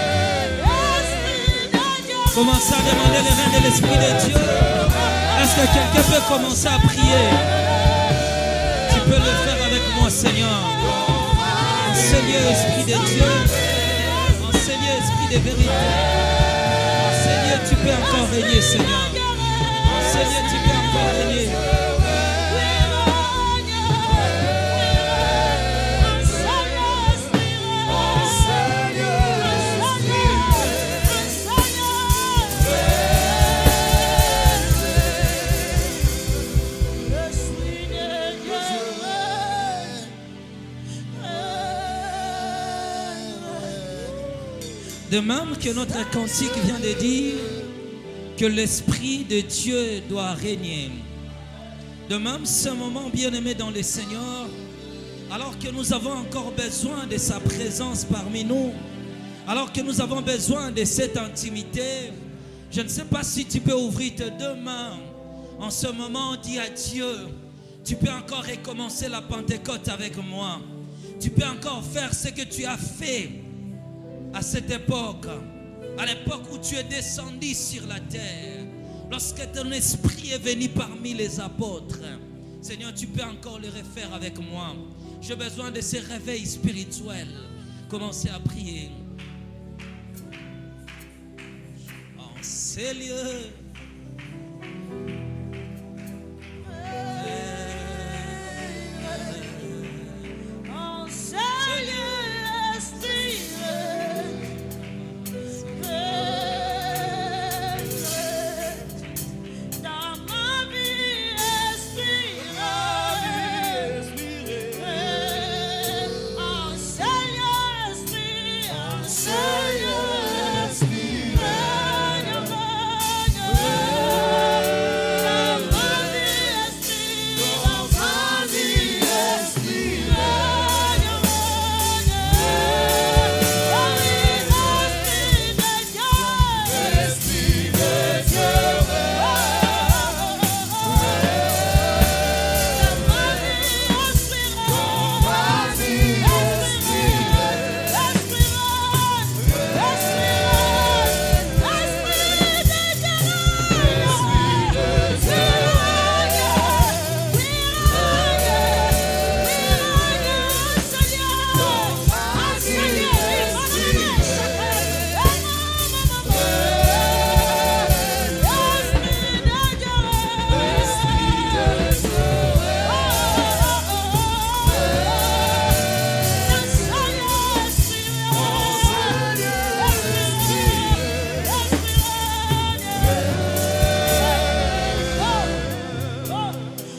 Commence à demander les rênes de l'Esprit de Dieu. Est-ce que quelqu'un peut commencer à prier? Tu peux le faire avec moi, Seigneur. Seigneur, Esprit de Dieu. Seigneur, Esprit de vérité. Seigneur, tu peux encore régner, Seigneur. Seigneur, tu peux encore régner. De même que notre cantique vient de dire que l'Esprit de Dieu doit régner. De même, ce moment bien-aimé dans le Seigneur, alors que nous avons encore besoin de sa présence parmi nous, alors que nous avons besoin de cette intimité, je ne sais pas si tu peux ouvrir tes deux mains. En ce moment, dis à Dieu, tu peux encore recommencer la Pentecôte avec moi. Tu peux encore faire ce que tu as fait à cette époque, à l'époque où tu es descendu sur la terre, lorsque ton esprit est venu parmi les apôtres. Seigneur, tu peux encore le refaire avec moi. J'ai besoin de ce réveil spirituel. Commencez à prier. En ces lieux,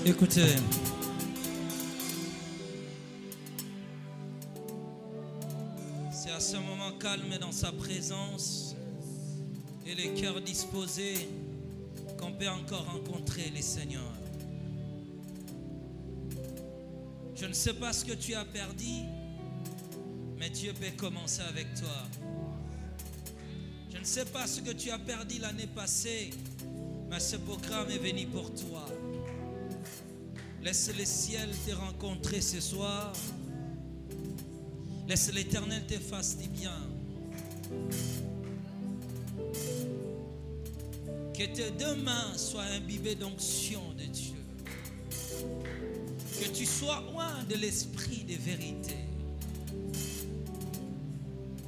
écoutez, c'est à ce moment calme dans sa présence et les cœurs disposés qu'on peut encore rencontrer les Seigneurs. Je ne sais pas ce que tu as perdu, mais Dieu peut commencer avec toi. Je ne sais pas ce que tu as perdu l'année passée, mais ce programme est venu pour toi. Laisse le ciel te rencontrer ce soir. Laisse l'Éternel te fasse du bien. Que tes deux mains soient imbibées d'onction de Dieu. Que tu sois loin de l'esprit de vérité.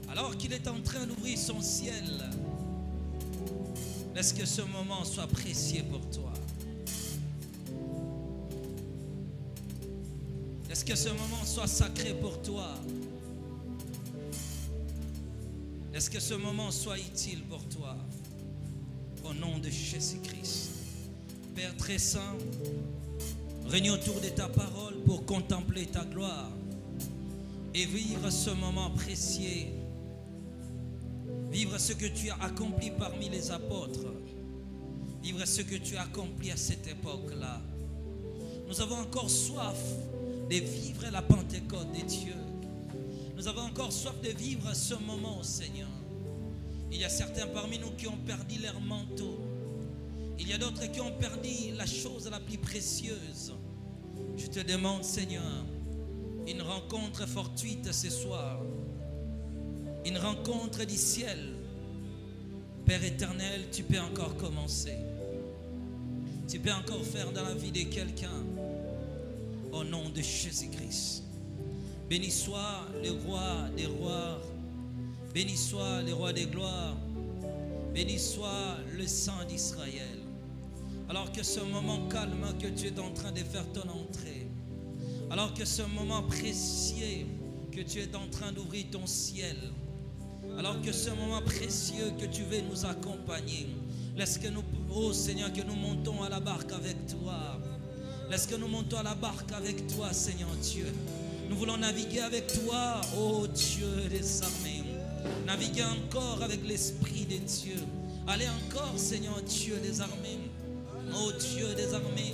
Alors qu'il est en train d'ouvrir son ciel, laisse que ce moment soit précieux pour toi. Laisse que ce moment soit sacré pour toi. Laisse que ce moment soit utile pour toi. Au nom de Jésus-Christ. Père très saint, réunis autour de ta parole pour contempler ta gloire et vivre ce moment précieux. Vivre ce que tu as accompli parmi les apôtres. Vivre ce que tu as accompli à cette époque-là. Nous avons encore soif de vivre la Pentecôte de Dieu. Nous avons encore soif de vivre ce moment, Seigneur. Il y a certains parmi nous qui ont perdu leur manteau. Il y a d'autres qui ont perdu la chose la plus précieuse. Je te demande, Seigneur, une rencontre fortuite ce soir. Une rencontre du ciel. Père éternel, tu peux encore commencer. Tu peux encore faire dans la vie de quelqu'un. Au nom de Jésus-Christ. Béni soit le roi des rois. Béni soit le roi des gloires. Béni soit le Saint d'Israël. Alors que ce moment calme que tu es en train de faire ton entrée. Alors que ce moment précieux que tu es en train d'ouvrir ton ciel. Alors que ce moment précieux que tu veux nous accompagner. Laisse que nous, oh Seigneur, que nous montons à la barque avec toi. Laisse que nous montons à la barque avec toi, Seigneur Dieu. Nous voulons naviguer avec toi, oh Dieu des armées. Naviguer encore avec l'Esprit de Dieu. Allez encore, Seigneur Dieu des armées. Oh Dieu des armées.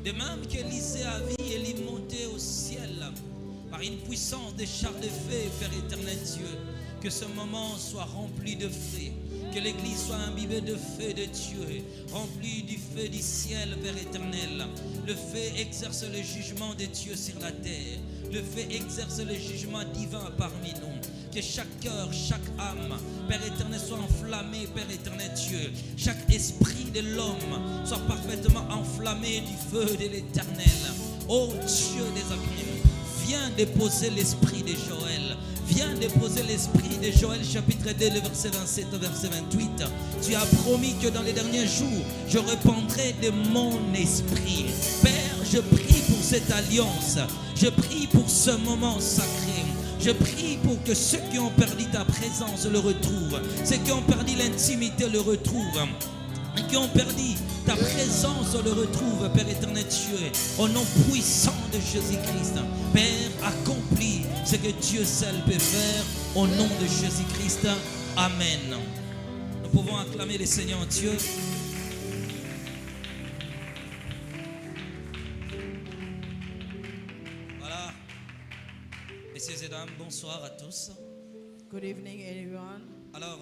De même qu'Élisée a vu Élie monter au ciel par une puissance de chars de feu, Père éternel Dieu. Que ce moment soit rempli de feu. Que l'église soit imbibée de feu de Dieu, remplie du feu du ciel, Père éternel. Le feu exerce le jugement de Dieu sur la terre. Le feu exerce le jugement divin parmi nous. Que chaque cœur, chaque âme, Père éternel, soit enflammé, Père éternel Dieu. Chaque esprit de l'homme soit parfaitement enflammé du feu de l'éternel. Oh Dieu des armées, viens déposer l'esprit de Joël. Viens déposer l'esprit de Joël chapitre 2, le verset 27 au verset 28. Tu as promis que dans les derniers jours, je répandrai de mon esprit. Père, je prie pour cette alliance. Je prie pour ce moment sacré. Je prie pour que ceux qui ont perdu ta présence le retrouvent. Ceux qui ont perdu l'intimité le retrouvent. Et qui ont perdu ta présence le retrouve, Père éternel Dieu, au nom puissant de Jésus-Christ. Père, accomplis ce que Dieu seul peut faire, au nom de Jésus-Christ. Amen. Nous pouvons acclamer le Seigneur Dieu. Voilà. Messieurs et dames, bonsoir à tous. Good evening, everyone. Alors,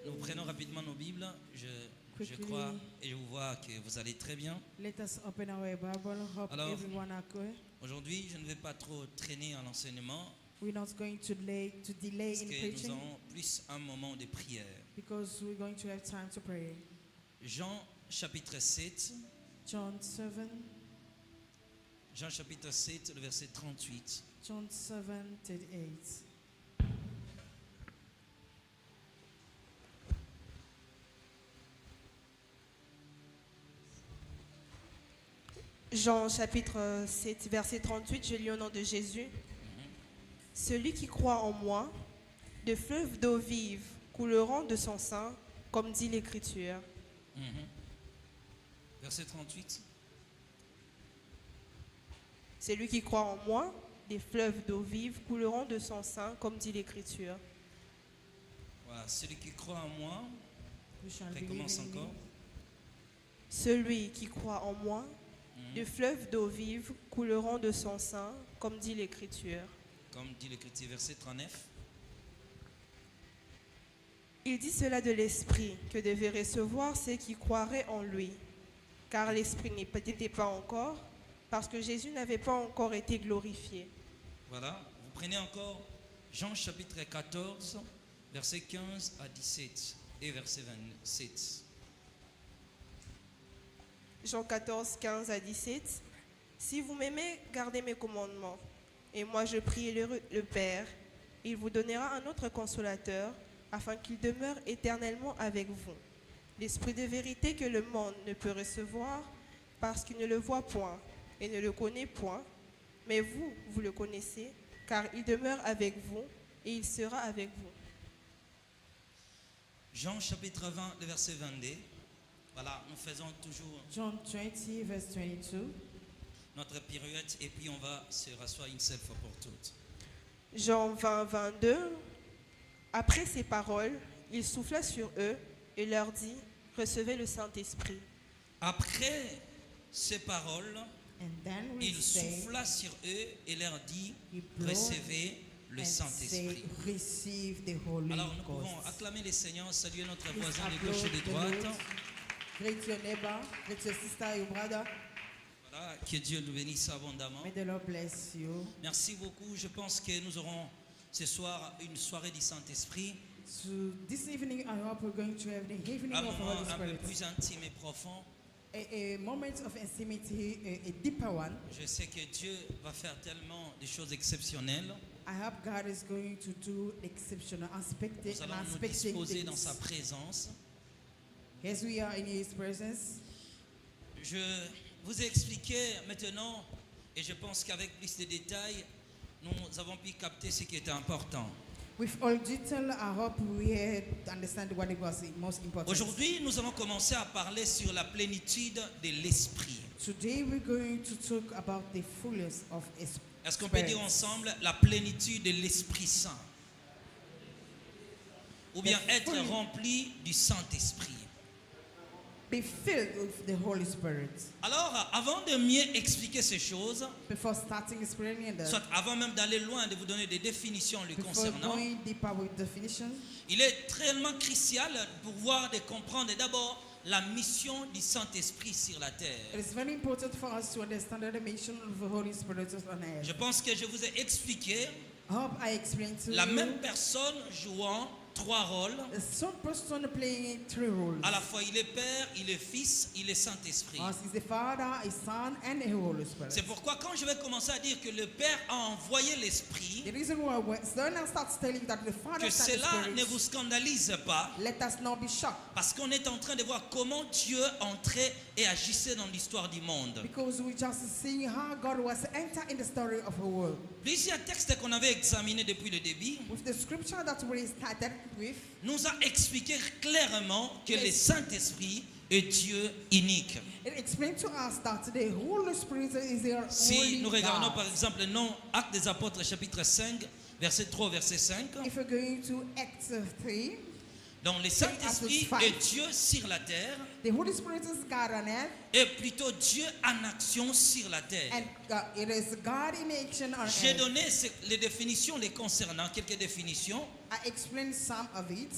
nous prenons rapidement nos Bibles. Je crois et je vous vois que vous allez très bien. Let us open our Bible. Hope Alors, everyone are good. Aujourd'hui, je ne vais pas trop traîner en enseignement We're not going to delay parce in que nous preaching avons plus un moment de prière. because we're going to have time to pray. Jean chapitre 7, John 7, Jean chapitre 7, le verset 38. John 7, 38. Jean chapitre 7, verset 38, je lis au nom de Jésus. Celui qui croit en moi, de fleuves d'eau vive couleront de son sein, comme dit l'Écriture. Verset 38. Celui qui croit en moi, des fleuves d'eau vive couleront de son sein, comme dit l'Écriture. Voilà, celui qui croit en moi, We shall believe recommence in me. encore. Celui qui croit en moi, des fleuves d'eau vive couleront de son sein, comme dit l'Écriture. Comme dit l'Écriture, verset 39. Il dit cela de l'Esprit que devaient recevoir ceux qui croiraient en lui, car l'Esprit n'était pas encore, parce que Jésus n'avait pas encore été glorifié. Voilà, vous prenez encore Jean chapitre 14, verset 15 à 17 et verset 27. Jean 14, 15 à 17. Si vous m'aimez, gardez mes commandements. Et moi je prie le Père. Il vous donnera un autre consolateur, afin qu'il demeure éternellement avec vous. L'Esprit de vérité que le monde ne peut recevoir, parce qu'il ne le voit point et ne le connaît point. Mais vous, vous le connaissez, car il demeure avec vous et il sera avec vous. Jean chapitre 20, le verset 22. Voilà, nous faisons toujours John 20, verse 22. notre pirouette et puis on va se rasseoir une seule fois pour toutes. Jean 20, 22. Après ces paroles, il souffla sur eux et leur dit, recevez le Saint-Esprit. Après ces paroles, And then we il say, souffla sur eux et leur dit, He blew recevez le and say, Saint-Esprit. receive the Holy Alors nous pouvons Ghost. acclamer les Seigneurs, saluer notre Please voisin de applaud gauche et de the droite. Lord. Greet your neighbor, greet your sister, your brother. Voilà, que Dieu nous bénisse abondamment. May the Lord bless you. Merci beaucoup. Je pense que nous aurons ce soir une soirée du Saint-Esprit, So this evening, I hope we're going to have the evening un of the moment Holy un peu Spirit. plus intime et profond. A moment of intimacy, a deeper one. Je sais que Dieu va faire tellement de choses exceptionnelles. I hope God is going to do exceptional, unexpected, Nous and allons nous unexpected disposer dans things. sa présence. As we are in His presence, Je vous ai expliqué maintenant, et je pense qu'avec plus de détails, nous avons pu capter ce qui était important. with all detail, I hope we had understand what it was most important. Aujourd'hui, nous allons commencer à parler sur la plénitude de l'esprit. Today we're going to talk about the fullness of His Est-ce qu'on peut Spirit. dire ensemble la plénitude de l'Esprit Saint? Ou bien The être full- rempli du Saint-Esprit. Be filled with the Holy Spirit. Alors, avant de mieux expliquer ces choses, Before starting explaining that, soit avant même d'aller loin de vous donner des définitions le before concernant, going deeper with definition, il est tellement crucial pour voir de comprendre d'abord la mission du Saint-Esprit sur la it terre. is very important for us to understand the mission of the Holy Spirit on earth. Je pense que je vous ai expliqué I hope I explained to la you même personne jouant trois rôles. the same person playing three roles. À la fois, il est Père, il est Fils, il est Saint-Esprit. As is the Father, His Son, and the Holy Spirit. C'est pourquoi quand je vais commencer à dire que le Père a envoyé l'Esprit, The reason why when I start telling that the Father que sent the cela ne Spirit, vous scandalise pas, let us not be shocked, parce qu'on est en train de voir comment Dieu entrait et agissait dans l'histoire du monde. because we just seeing how God was enter in the story of the world. Plusieurs textes qu'on avait examinés depuis le début With the scripture that we started with, nous a expliqué clairement que Yes. le Saint-Esprit est Dieu unique. it explained to us that the Holy Spirit is their Si only nous regardons God. par exemple le nom Actes des Apôtres chapitre 5, verset 3, verset 5, If we're going to Acts 3, donc le Saint-Esprit Acts 5. est Dieu sur la terre, the Holy Spirit is God on earth, est plutôt Dieu en action sur la terre. and it is God in action on J'ai earth. donné les définitions les concernant, quelques définitions. I explained some of it.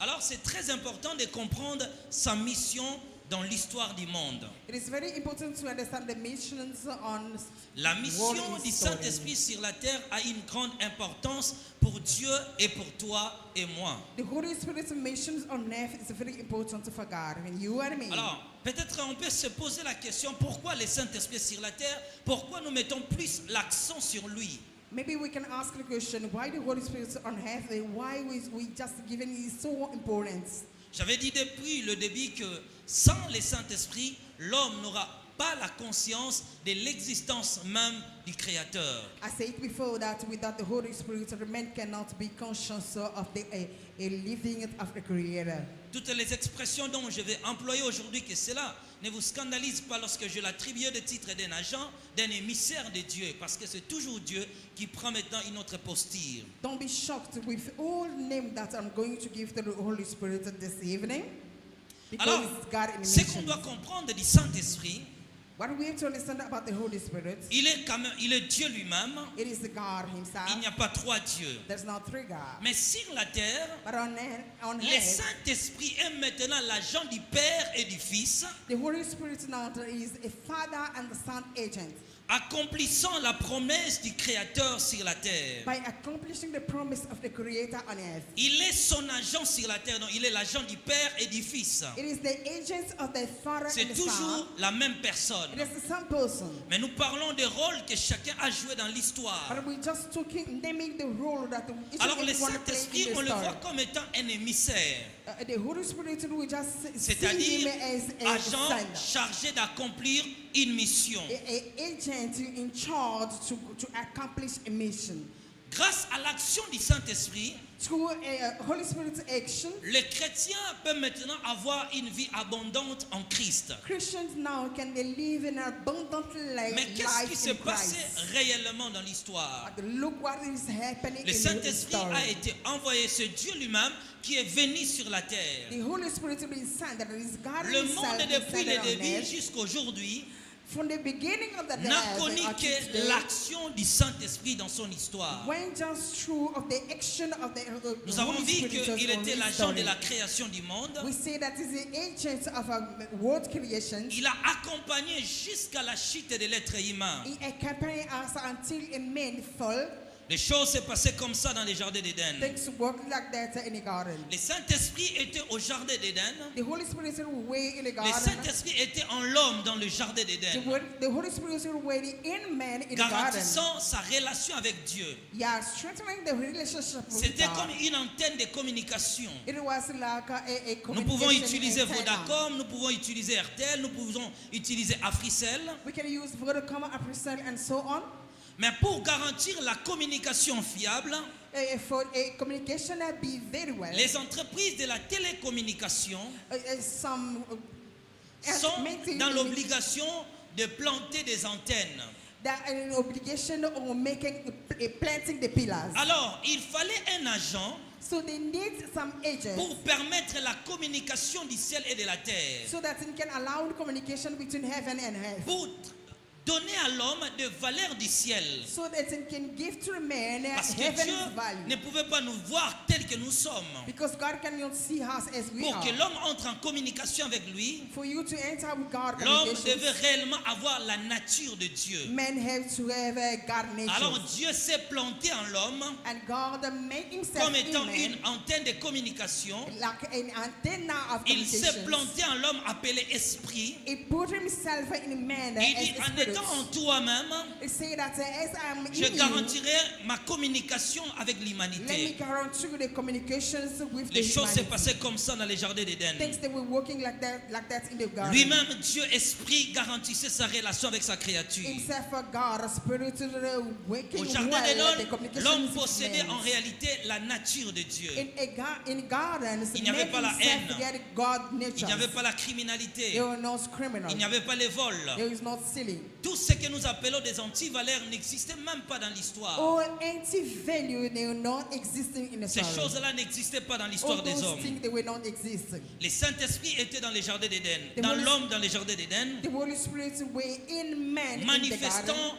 Alors c'est très important de comprendre sa mission dans l'histoire du monde. It is very important to understand the missions on La mission world du history. Saint-Esprit sur la terre a une grande importance pour Dieu et pour toi et moi. The Holy Spirit's missions on earth is very important for God and you and me. Alors, peut-être on peut se poser la question, pourquoi le Saint-Esprit sur la terre? Pourquoi nous mettons plus l'accent sur lui? Maybe we can ask the question, why the Holy Spirit on earth and why we just given it so importance? J'avais dit depuis le début que sans le Saint-Esprit, l'homme n'aura pas la conscience de l'existence même du Créateur. I said before that without the Holy Spirit, the man cannot be conscious of a living of the Creator. Toutes les expressions dont je vais employer aujourd'hui, que cela ne vous scandalise pas lorsque je l'attribue le titre d'un agent, d'un émissaire de Dieu, parce que c'est toujours Dieu qui prend maintenant une autre posture. Don't be shocked with all name that I'm going to give to the Holy Spirit this evening. Because Alors, it's God in ce qu'on mission. doit comprendre du Saint-Esprit, What we have to understand about the Holy Spirit, il est Dieu lui-même. it is God Himself. Il n'y a pas trois dieux. There's not three gods. Mais sur la terre, But on le earth, Saint-Esprit est maintenant l'agent du Père et du Fils the Holy Spirit now is a Father and the Son agent. accomplissant la promesse du Créateur sur la terre. by accomplishing the promise of the Creator on earth. Il est son agent sur la terre, donc il est l'agent du Père et du Fils. It is the agent of the Father C'est and the toujours Son. la même personne. It is the same person. Mais nous parlons des rôles que chacun a joué dans l'histoire. But we just naming the role that each Alors and le every one play Saint-Esprit, in the on le story. voit comme étant un émissaire, The Holy Spirit, we just see c'est-à-dire him as a agent sender. chargé d'accomplir une mission. A agent in charge to accomplish a mission. Grâce à l'action du Saint-Esprit, Through a Holy Spirit action, les chrétiens peuvent maintenant avoir une vie abondante en Christ. Christians now can they live in an abundant Mais qu'est-ce qui life s'est in passé Christ. réellement dans l'histoire? But look what is happening Le in the Saint-Esprit story. a été envoyé, c'est Dieu lui-même qui est venu sur la terre. The Holy Spirit is sent, that is God Le himself monde is depuis sent le on début earth. jusqu'à aujourd'hui From the beginning of the day, n'a connu up to today, que l'action du Saint-Esprit dans son histoire. went just through of the action of the Nous avons Holy vu Spirit just qu'il on était his l'agent de story. la création du monde. We say that is the agent of a world creation. Il a accompagné jusqu'à la chute de l'être humain. He accompanied us until a man fall. Les choses s'est passées comme ça dans les jardins d'Éden. Things work like that in the garden. Le Saint-Esprit était au jardin d'Éden. The Holy Spirit is way in the Le garden. Saint-Esprit était en l'homme dans le jardin d'Éden, The Holy Spirit is way in man in the garden. garantissant sa relation avec Dieu. Yeah, strengthening the relationship with C'était God. comme une antenne de communication. It was like a Nous pouvons communication utiliser antenna. Vodacom, nous pouvons utiliser RTL, nous pouvons utiliser Africell. We can use Vodacom, Apricel, and so on. Mais pour garantir la communication fiable, For a communication that be very well. les entreprises de la télécommunication Some sont maintain- dans l'obligation de planter des antennes. that an obligation of making planting the pillars. Alors, il fallait un agent So they need some agents pour permettre la communication du ciel et de la terre. so that it can allow communication between heaven and earth. Pour donner à l'homme des valeurs du ciel. So that it can give to man Parce que heaven's Dieu ne value. pouvait pas nous voir tels que nous sommes. Because God cannot see us as we Pour are. que l'homme entre en communication avec lui, For you to enter with God l'homme communication, devait réellement avoir la nature de Dieu. men have to have a God nature. Alors Dieu s'est planté en l'homme And God made himself comme étant in une man antenne de communication. like an antenna of Il s'est communication. planté en l'homme appelé esprit. He put himself in man Il as dit, a en spirit. étant en toi-même, He say that as I'm je in you, garantirai ma communication avec let me l'humanité. guarantee you the communications with Les the choses s'est humanity. passées comme ça dans les jardins d'Éden. Things that were working like that in the garden. Lui-même, Dieu esprit, garantissait sa relation avec sa créature. Himself a God, a spirit working Au jardin well, the d'Éden, communications l'homme with possédait man. en réalité la nature de Dieu. In gardens, Il n'y avait man pas la himself haine. had God Il nature. n'y avait pas la criminalité. There were no criminals. Il n'y avait pas les vols. There is no stealing. Tout ce que nous appelons des antivaleurs n'existait même pas dans l'histoire. All anti-value, they were not existing in the Ces story. choses-là n'existaient pas dans All l'histoire des those hommes. things, they were not existing. Les Saint-Esprit étaient dans les jardins d'Éden, The dans Holy- l'homme dans les jardins d'Éden, The Holy Spirit were in man in the garden, manifestant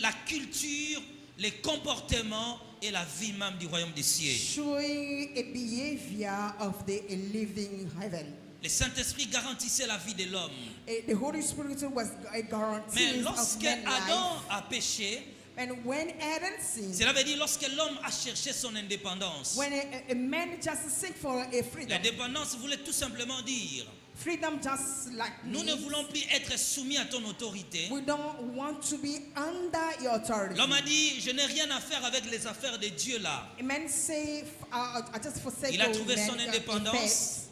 la culture, les comportements et la vie même du royaume des cieux. showing a behavior of the living heaven. Le Saint-Esprit garantissait la vie de l'homme. The Holy Spirit was a Mais guarantee of lorsque man's Adam life. a péché, And when Adam sinned, cela veut dire lorsque l'homme a cherché son indépendance. when a man just seek for a freedom, L'indépendance voulait tout simplement dire, freedom just like nous ne me, voulons plus être soumis à ton autorité. we don't want to be under your authority. L'homme a dit, je n'ai rien à faire avec les affaires de Dieu là. A man say, I just forsake Il a those trouvé men, son indépendance. effects.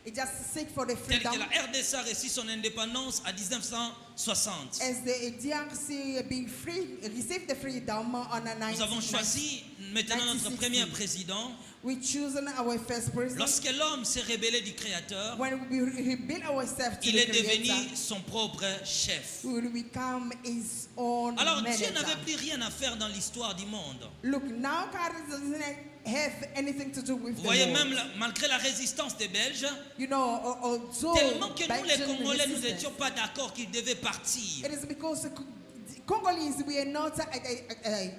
He just seek for the Tel que freedom. la RDC a reçu son indépendance à 1960. As the DRC being free, received the freedom on a Nous avons choisi maintenant notre 1960. premier président. We chosen our first president. Lorsque l'homme s'est rebellé du Créateur, When we rebuild ourselves to il the est devenu Creator, son propre chef. we will become His own Alors Dieu manager. n'avait plus rien à faire dans l'histoire du monde. Look, now God doesn't have anything to do with Vous the voyez, world. même malgré la résistance des Belges, You know, although tellement que nous les Belgian Congolais, nous resistance, n'étions pas d'accord qu'ils devaient partir. it is because the Congolese we are not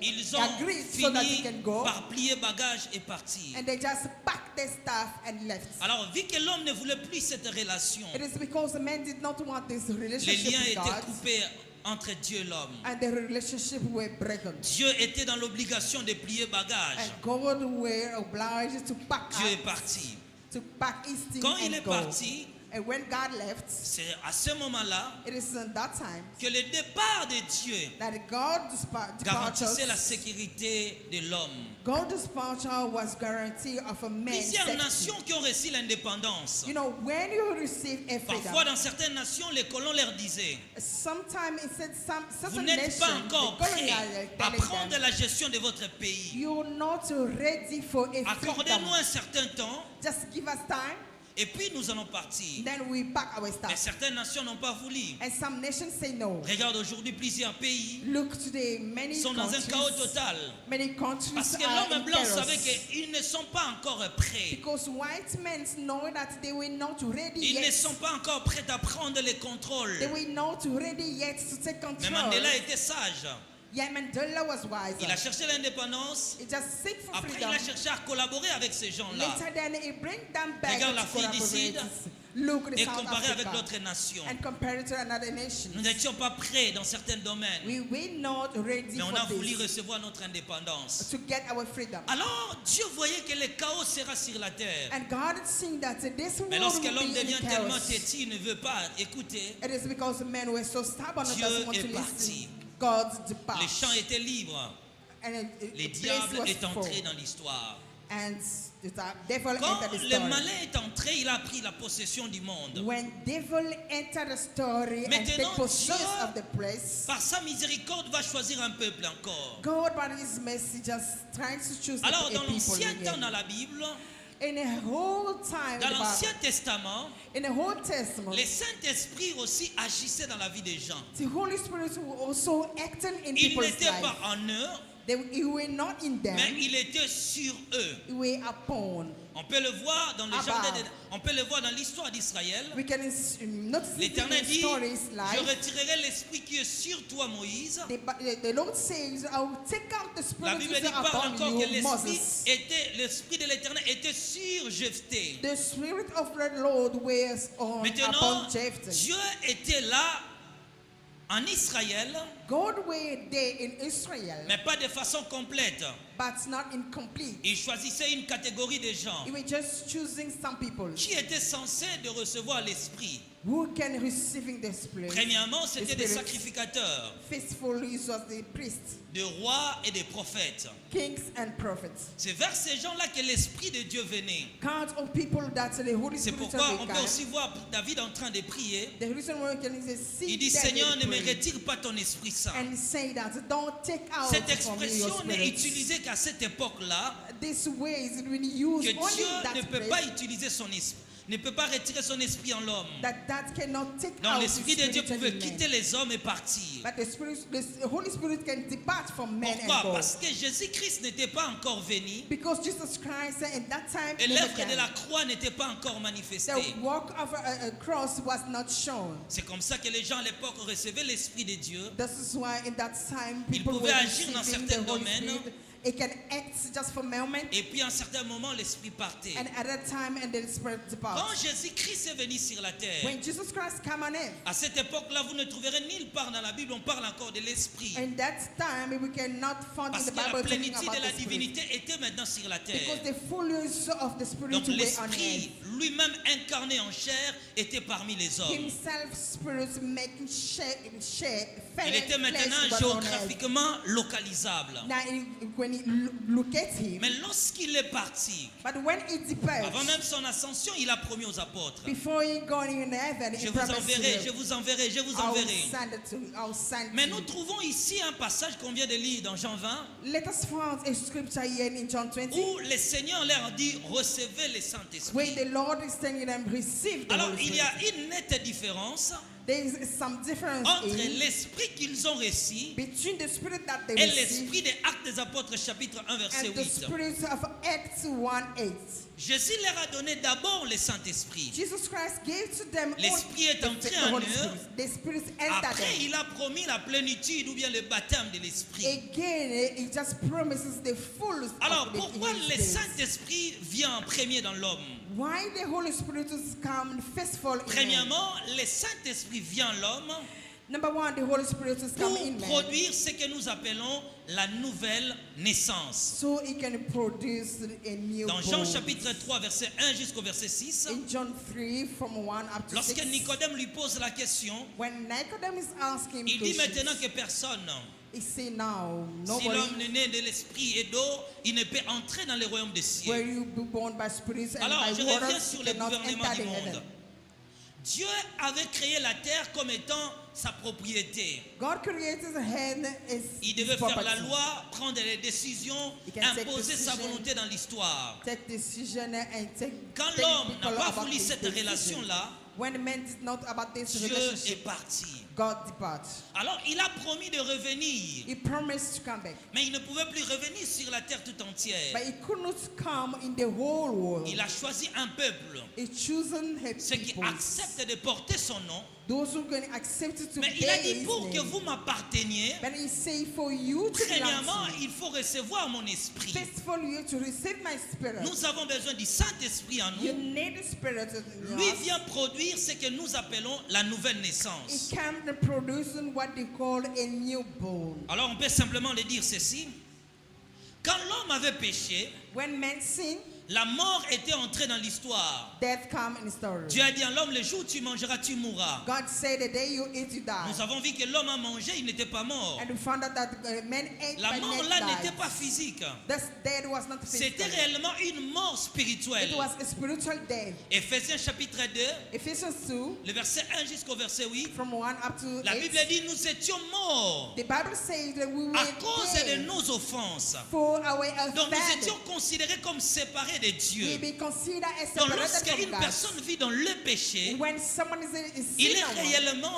Ils ont agreed so that we fini can go, par plier bagages et partir. and they just packed their stuff and left. Alors, vu que l'homme ne voulait plus cette relation, It is because the man did not want this les relationship liens with étaient God. coupés entre Dieu et l'homme. and the relationship were broken. Dieu était dans l'obligation de plier bagage. And God were obliged to pack Dieu est up, parti. to pack his things Quand il and est go. parti, And when God left, c'est à ce moment-là it is at that time que le départ de Dieu that God's garantissait la departure, sécurité de l'homme. God's departure was guarantee of a man's Plusieurs safety. nations qui ont reçu l'indépendance. You know, when you receive a freedom, Parfois, dans certaines nations, les colons leur disaient, sometimes it said some vous certain n'êtes nations, pas encore the prêts colonial à telling prendre them, la gestion de votre pays. you're not ready for a freedom. Accordez-nous un certain temps Just give us time, et puis nous allons partir. then we pack our Mais stuff. certaines nations n'ont pas voulu. And some nations say no. Regarde aujourd'hui plusieurs pays Look today, many sont dans un chaos countries, total. many countries Parce que are l'homme in blanc chaos. savait qu'ils ne sont pas encore prêts. Because white men know that they were not ready Ils ne yet. sont pas encore prêts à prendre les contrôles. They were not ready yet to take Mais control. Mandela était sage. Yet Mandela was wise. Il a cherché l'indépendance. He just seek for Après, il freedom. a cherché à collaborer avec ces gens-là. Later then he bring them back Regarde to l'Afrique du collaborate. Sud Look at et South comparer avec Africa d'autres nations. and compare it to another nation. Nous n'étions pas prêts dans certains domaines. We were not ready Mais on a for voulu this, recevoir notre indépendance. to get our freedom. Alors, Dieu voyait que le chaos sera sur la terre. And God is seeing that this Mais world lorsque will l'homme be in devient tellement chaos. têtu, il ne veut pas écouter, It is because men were so stubborn and Dieu doesn't want est to parti. listen. God's depart. les champs étaient libres. And Le the place diable was est entré full. dans l'histoire. And the devil Quand entered the le story. malin est entré, il a pris la possession du monde. When devil entered the story and Maintenant, take possession Dieu- of the place, Par sa miséricorde, va choisir un peuple encore. God by his mercy just trying to choose Alors, a dans people l'Ancien temps, again. dans la Bible, In the whole time, dans in the l'Ancien Bible, Testament, in the whole Testament, le Saint-Esprit aussi agissait dans la vie des gens. the Holy Spirit was also acting in Il people's n'était pas life. en eux, They were not in them, mais il était sur eux. they were upon. On peut le voir dans le Abba. jardin on peut le voir dans l'histoire d'Israël. We can notice it in L'Éternel dit, stories je like retirerai l'esprit qui est sur toi, Moïse. the Lord says, I will take out the La spirit Bible which dit is parle upon encore que you, Moses. l'esprit de l'Éternel était sur Jephthé. The spirit of the Lord was Maintenant, upon Jephthah. Dieu était là en Israël, God were there in Israel, mais pas de façon complète. but not incomplete. Il choisissait une catégorie de gens He was just choosing some people qui étaient censés de recevoir l'esprit. who can receiving the spirit. Premièrement, c'était des Spirit. sacrificateurs, Faithfully was the priests, des rois et des prophètes. kings and prophets. C'est vers ces gens-là que l'esprit de Dieu venait. Count of people that the Holy C'est Spirit pourquoi will on peut come. aussi voir David en train de prier. The reason why we can see Il dit, that Seigneur, they ne me pray retire pas ton Esprit Saint. and say that don't take out Cette from me your expression n'est spirit. utilisée qu'à cette époque-là, This way is really used que only Dieu in that ne peut place, pas utiliser son esprit, ne peut pas retirer son esprit en l'homme. that cannot take Donc out l'Esprit the de Dieu spirit pouvait in quitter man. les hommes et partir. But the Holy Spirit can depart from men and Pourquoi? go. Parce que Jésus-Christ n'était pas encore venu Because Jesus Christ in that time et never l'œuvre de came. la croix n'était pas encore manifestée. The work of a cross was not shown. C'est comme ça que les gens à l'époque recevaient l'Esprit de Dieu. This is why in that time Il people pouvait were agir dans receiving certains the Holy domaines. Spirit. It can act just for a moment, Et puis à un certain moment, l'Esprit partait. and at that time, and the Spirit Quand departs. Jésus-Christ est venu sur la terre, When Jesus Christ came on earth, à cette époque-là, vous ne trouverez nulle part dans la Bible, on parle encore de l'Esprit. in that time we cannot find in Parce the que la Bible talking plénitude about de la the Spirit. divinité était maintenant sur la terre. Because the fullness of the Spirit Donc were on l'Esprit earth. lui-même incarné en chair était parmi les hommes. Himself, Spirit making Il était maintenant géographiquement localisable. Now, when you look at him, Mais lorsqu'il est parti, but when he departs, avant même son ascension, il a promis aux apôtres, before he going in heaven, je he vous promised enverrai, to je them, vous enverrai, je vous I'll enverrai. send it to you. I'll send Mais to nous you. trouvons ici un passage qu'on vient de lire dans Jean 20, Let us find a scripture here in John 20, où le Seigneur leur dit, recevez le where Saint-Esprit. the Lord is telling them, receive the Alors Holy il y a Spirit. une nette différence There is some difference entre in l'esprit qu'ils ont reçu between the spirit that they et receive l'esprit des Actes des Apôtres chapitre 1 verset and the 8. spirit of Acts 1:8. Jésus leur a donné d'abord le Saint-Esprit. Jesus Christ gave to them L'Esprit est entré the en Holy eux. Spirit. The Spirit entered Après, them. il a promis la plénitude ou bien le baptême de l'Esprit. Again, it just promises the fullness Alors, of the pourquoi His le grace. Saint-Esprit vient en premier dans l'homme? Why the Holy Spirit is come faithful in man? Premièrement, le Saint-Esprit vient en l'homme Number one, the Holy Spirit is pour coming in man, produire ce que nous appelons la nouvelle naissance. so He can produce a new Dans Jean born. chapitre 3, verset 1 jusqu'au verset 6, In John 3, from 1 up to lorsque 6, Nicodème lui pose la question, when Nicodemus asked him il dit questions, maintenant que personne, he said, now, si nobody, l'homme est né de l'esprit et d'eau, il ne peut entrer dans le royaume des cieux. where you be born by spirit and Alors, je by reviens water, sur you le cannot gouvernement enter du the monde. heaven. Dieu avait créé la terre comme étant sa propriété. God created the heaven as Il His devait faire la property. loi, prendre des décisions, He can take imposer sa decision. volonté dans l'histoire. Take decision and take Quand take l'homme n'a people pas about voulu this cette decision. relation-là, When the man did not about this Dieu est relationship, parti. God departs. Alors il a promis de revenir, He promised to come back, mais il ne pouvait plus revenir sur la terre tout entière. but he could not come in the whole world. Il a choisi un peuple, He chosen his ceux qui people, acceptent de porter son nom, those who can accept it to mais il a bear dit his pour que name. vous m'apparteniez, But he say for you to premièrement, belong to me, il faut recevoir mon esprit. first for you to receive my spirit. Nous avons besoin du Saint-Esprit en You nous. need the spirit in Lui us. vient produire ce que nous appelons la nouvelle It naissance. can produce what they call a newborn. Alors on peut simplement le dire ceci. Quand l'homme avait péché, When men sin, la mort était entrée dans l'histoire. death come in story. Dieu a dit à l'homme, le jour où tu mangeras, tu mourras. God said the day you eat, you die. Nous avons vu que l'homme a mangé, il n'était pas mort. And we found out that men ate La but mort men là died. n'était pas physique. This death was not C'était physical. réellement une mort spirituelle. It was a spiritual death. Éphésiens chapitre 2, Ephesians 2, le verset 1 jusqu'au verset 8. from 1 up to La 8. Bible dit, nous étions morts The Bible says that we à were cause de dead nos offenses. for our Donc nous offense. étions considérés comme séparés de We Dieu. be considered as Donc separated lorsque from une God. personne vit dans le péché, When someone is il est sinner,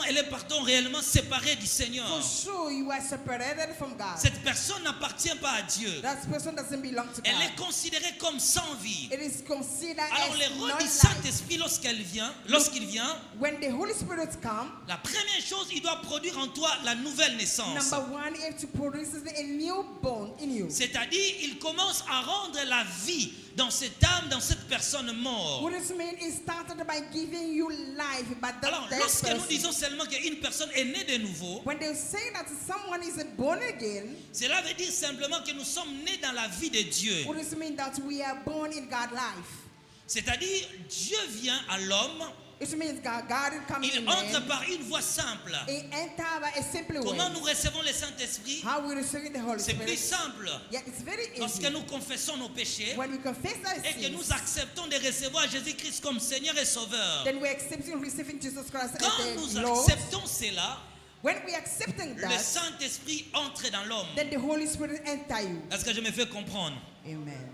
elle est réellement séparée du Seigneur. for sure you are separated from God. Cette personne n'appartient pas à Dieu. That person doesn't belong to Elle est God. considérée comme sans vie. It is considered Alors as le rôle du non-life. Saint-Esprit lorsqu'il vient, When the Holy Spirit comes, la première chose, il doit produire en toi la nouvelle naissance. number one is to produce a newborn in you. C'est-à-dire, il commence à rendre la vie dans cette âme, dans cette personne morte. What it means is started by giving you life, but Alors, that lorsque nous person, disons seulement qu'une personne est née de nouveau, when they say that someone is born again, cela veut dire simplement que nous sommes nés dans la vie de Dieu. what it means that we are born in God's life. C'est-à-dire, Dieu vient à l'homme, It means God is coming il in entre man. par une voie simple. He enter by a simple way. Comment nous recevons le Saint-Esprit? How we receive the Holy C'est plus Spirit? simple. Yeah, it's very Lorsque easy. nous confessons nos péchés When we confess our et que sins, nous acceptons de recevoir Jésus-Christ comme Seigneur et Sauveur. then we accepting receiving Jesus Christ Quand as nous the Lord. acceptons cela, When we accepting le that, Saint-Esprit entre dans l'homme. then the Holy Spirit enter you. Est-ce que je me fais comprendre? Amen.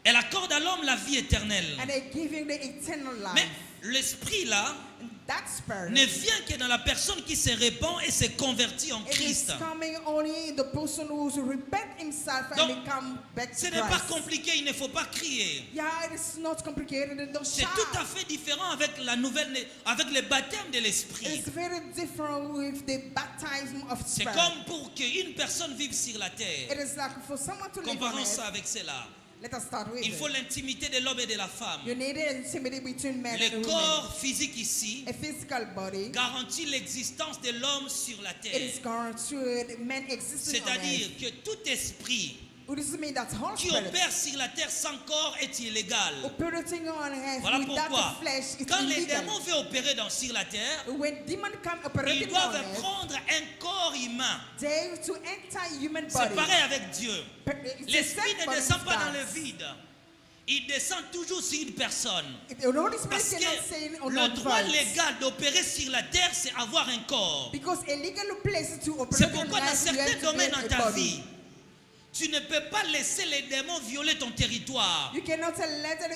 Elle accorde à l'homme la vie éternelle. And they give you the eternal life. Mais l'esprit là And that spirit, ne vient que dans la personne qui se répand et se convertit en it is Christ. coming only in the person who repent himself Donc, and come back Ce to n'est pas Christ. compliqué, il ne faut pas crier. Yeah, it is not complicated. Don't C'est shout. tout à fait différent avec avec le baptême de l'esprit. It's very different with the baptism of C'est spirit. comme pour qu'une personne vive sur la It terre. is like for someone to live on Comparons ça earth. avec cela. Let us start with Il faut it. l'intimité de l'homme et de la femme. You need an intimacy between men and Le women. corps physique ici A physical body. garantit l'existence de l'homme sur la It is terre. guaranteed men existing on C'est-à-dire earth. que tout esprit What does it mean that Holy qui Spirit opère sur la terre sans corps est illégal. operating on earth Voilà without pourquoi, the flesh is quand les illegal. démons veulent opérer sur la terre, When demons come ils operating on doivent earth, prendre un corps humain. they to enter human C'est body. pareil avec Dieu. It's the L'esprit same ne body descend pas dans le starts. vide. Il descend toujours sur une personne. The Holy Spirit Parce cannot say que on le our droit voice. légal d'opérer sur la terre, c'est avoir un corps. Because a legal place to operate C'est on pourquoi dans earth, you have certains to domaines be dans a ta body. vie, tu ne peux pas laisser les démons violer ton territoire. You cannot let a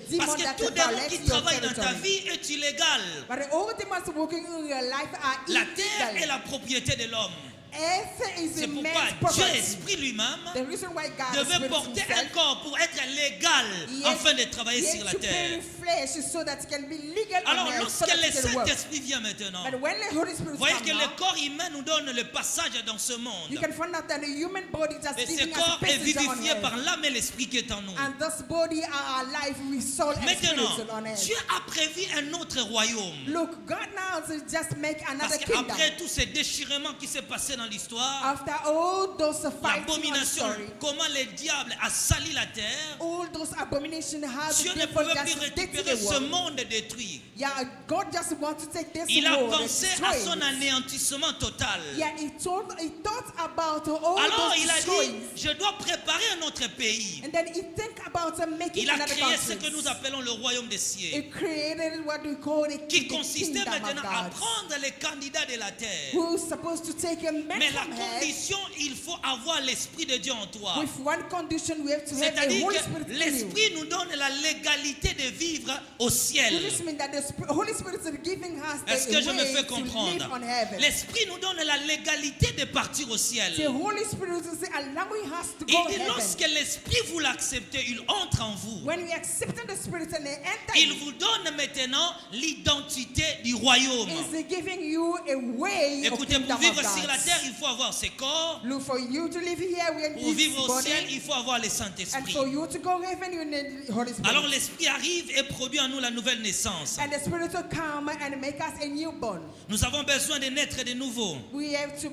demon Parce que that tout démon violate qui your travaille dans ta territory. vie est illégal. But all demons working in your life are La terre est illegal. la propriété de l'homme. Earth is C'est a pourquoi man's Dieu property. Esprit lui-même The reason why God devait Spirit porter un himself, corps pour être légal he afin had- de travailler he sur had la to terre. pay flesh so that it can be legal on Alors earth, so lorsque that le it can work. Saint-Esprit vient maintenant, But when the Holy Spirit voyez comes que now, le corps humain nous donne le passage dans ce monde. you can find out that the human body just Et ce giving us a corps est passage on vivifié par earth. l'âme et l'esprit qui est en nous. And this body are alive with soul and spirit Maintenant, on earth. Dieu a prévu un autre royaume. Look, God now to just make another Parce kingdom. qu'après tous ces déchirements qui s'est passé dans l'histoire, After all those fighting on l'abomination, story, comment le diable a sali la terre, all those abominations, how the Dieu ne devil pouvait plus just did to récupérer the ce world. monde détruit. Yeah, God just wants to take this Il a world and pensé destroy à son it. anéantissement total. Yeah, he thought about all Alors those il a destroys. dit, je dois préparer un autre pays. And then he think about making Il a another créé ce que country. nous appelons le royaume des cieux, He created what we call the qui the consistait kingdom of maintenant à God. prendre les candidats de la terre. Who's supposed to take a man Mais la from heaven. condition, il faut avoir l'Esprit de Dieu en toi. With one condition, we have to have a C'est-à-dire Holy que Spirit in you. l'Esprit nous donne la légalité de vivre au ciel. This means that the Holy Spirit is giving us Est-ce the que je me way fais to live comprendre? on heaven. L'Esprit nous donne la légalité de partir au ciel. The Holy Spirit is allowing us to go Il to dit, heaven. lorsque l'Esprit vous l'acceptez, il entre en vous. When we accept the Spirit and they enter, Il vous donne maintenant l'identité du royaume. is giving you a way of Écoutez, pour kingdom vivre of sur God. la terre, il faut avoir ses corps. Look, for you to live here, we Pour need vivre au body. ciel, il faut avoir le And Saint-Esprit. for you to go heaven, you need the Holy Spirit. Alors l'Esprit arrive et produit en nous la nouvelle naissance. And the Spirit will come and make us a newborn. Nous avons besoin de naître de nouveau. We have to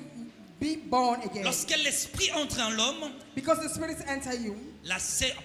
be born again. Lorsque l'Esprit entre en l'homme, Because the Spirit enter you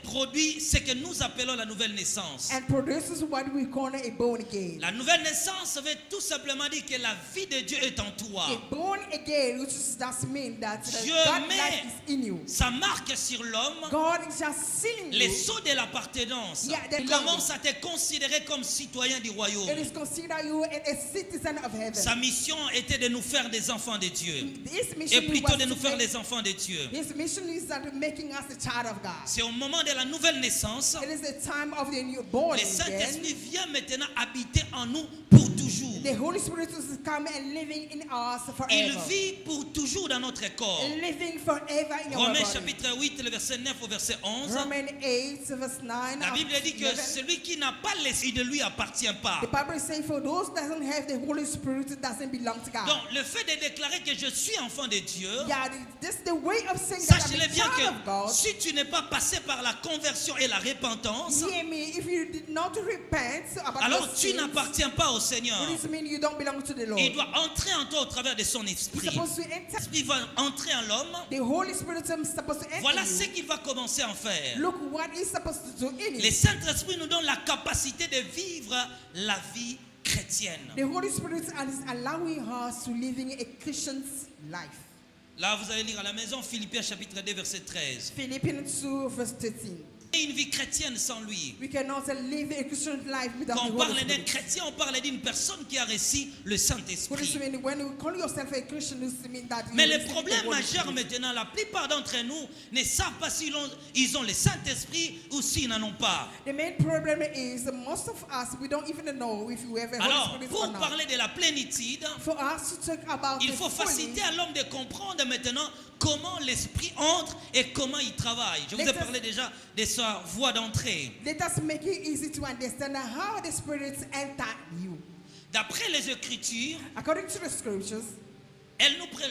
produit ce que nous appelons la nouvelle naissance. and produces what we call a born again. La nouvelle naissance veut tout simplement dire que la vie de Dieu est en toi. A born again, which does mean that the Dieu God met life is in you. sa marque sur l'homme, God is just sealing les you. sceaux de l'appartenance. Yeah, the Il commence à te considérer comme citoyen du royaume. It is consider you a citizen of heaven. Sa mission était de nous faire des enfants de Dieu. His mission Et plutôt was de nous to faire make- des enfants de Dieu. His mission is that making us a child of God. C'est au moment de la nouvelle naissance, It is the time of the newborn le again. Saint-Esprit vient maintenant habiter en nous pour toujours. The Holy Spirit is coming and living in us Il forever. vit pour toujours dans notre corps. Living forever in our Romains body. chapitre 8, le verset 9 au verset 11. Romans 8, verse 9. La Bible dit que 11. celui qui n'a pas l'esprit de lui appartient pas. The Bible says, for those that doesn't have the Holy Spirit, it doesn't belong to God. Donc le fait de déclarer que je suis enfant de Dieu, Yeah, this is the way of saying that I'm sache-le a bien child of que God. si tu n'es pas passé par la conversion et la repentance, Hear me, if you did not repent about alors your tu sins, n'appartiens pas au Seigneur. it means you don't belong to the Lord. Il doit entrer en toi au travers de son He's esprit. supposed to enter. L'esprit va entrer en l'homme. The Holy Spirit is supposed to enter Voilà you. ce qu'il va commencer à faire. Look what he's supposed to do in Le you. Saint-Esprit nous donne la capacité de vivre la vie chrétienne. The Holy Spirit is allowing us to living a Christian's life. Là, vous allez lire à la maison Philippiens chapitre 2 verset 13. Philippians 2, verse 13. Et une vie chrétienne sans lui. We cannot live a Christian life without Quand the on Holy parle d'un Spirit. chrétien, on parle d'une personne qui a reçu le What does Saint-Esprit. it mean? When you call yourself a Christian, it means that Mais you le receive the problème Holy majeur Spirit. maintenant, la plupart d'entre nous ne savent pas s'ils ont le Saint-Esprit ou s'ils n'en ont pas. The main problem is most of us, we don't even know if we have a Holy Alors, Spirit pour or not. parler de la plénitude, For us to talk about il the faut fully, faciliter à l'homme de comprendre maintenant comment l'Esprit entre et comment il travaille. Je vous ai Let us- parlé déjà de sa voie d'entrée. let us make it easy to understand how the spirits enter you. D'après les Écritures, According to the scriptures,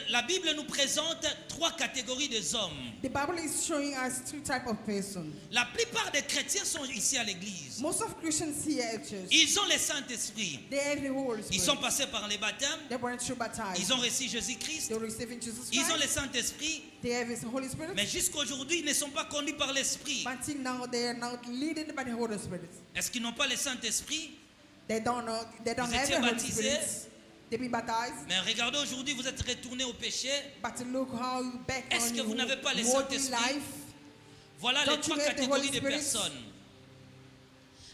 la Bible nous présente trois catégories des hommes. the Bible is showing us two types of persons. La plupart des chrétiens sont ici à l'église. Most of Christians here at church, Ils ont le Saint-Esprit. they have the Holy Ils Spirit. sont passés par les baptêmes. They were through baptized. Ils ont reçu Jésus-Christ. They receiving Jesus Ils ont le Christ. Saint-Esprit. They have His Holy Spirit. Mais jusqu'à aujourd'hui, ils ne sont pas conduits par l'Esprit. But until now, they are not leaded by the Holy Spirit. Est-ce qu'ils n'ont pas le Saint-Esprit? They don't know. They don't Vous have étiez the Holy baptisés? Spirit. They be baptized. Mais regardez, aujourd'hui, vous êtes retournés au péché. But look how you back Est-ce on que vous your n'avez pas le worldly Saint-Esprit? life. Voilà les Don't you trois have the catégories Holy de Spirit? personnes.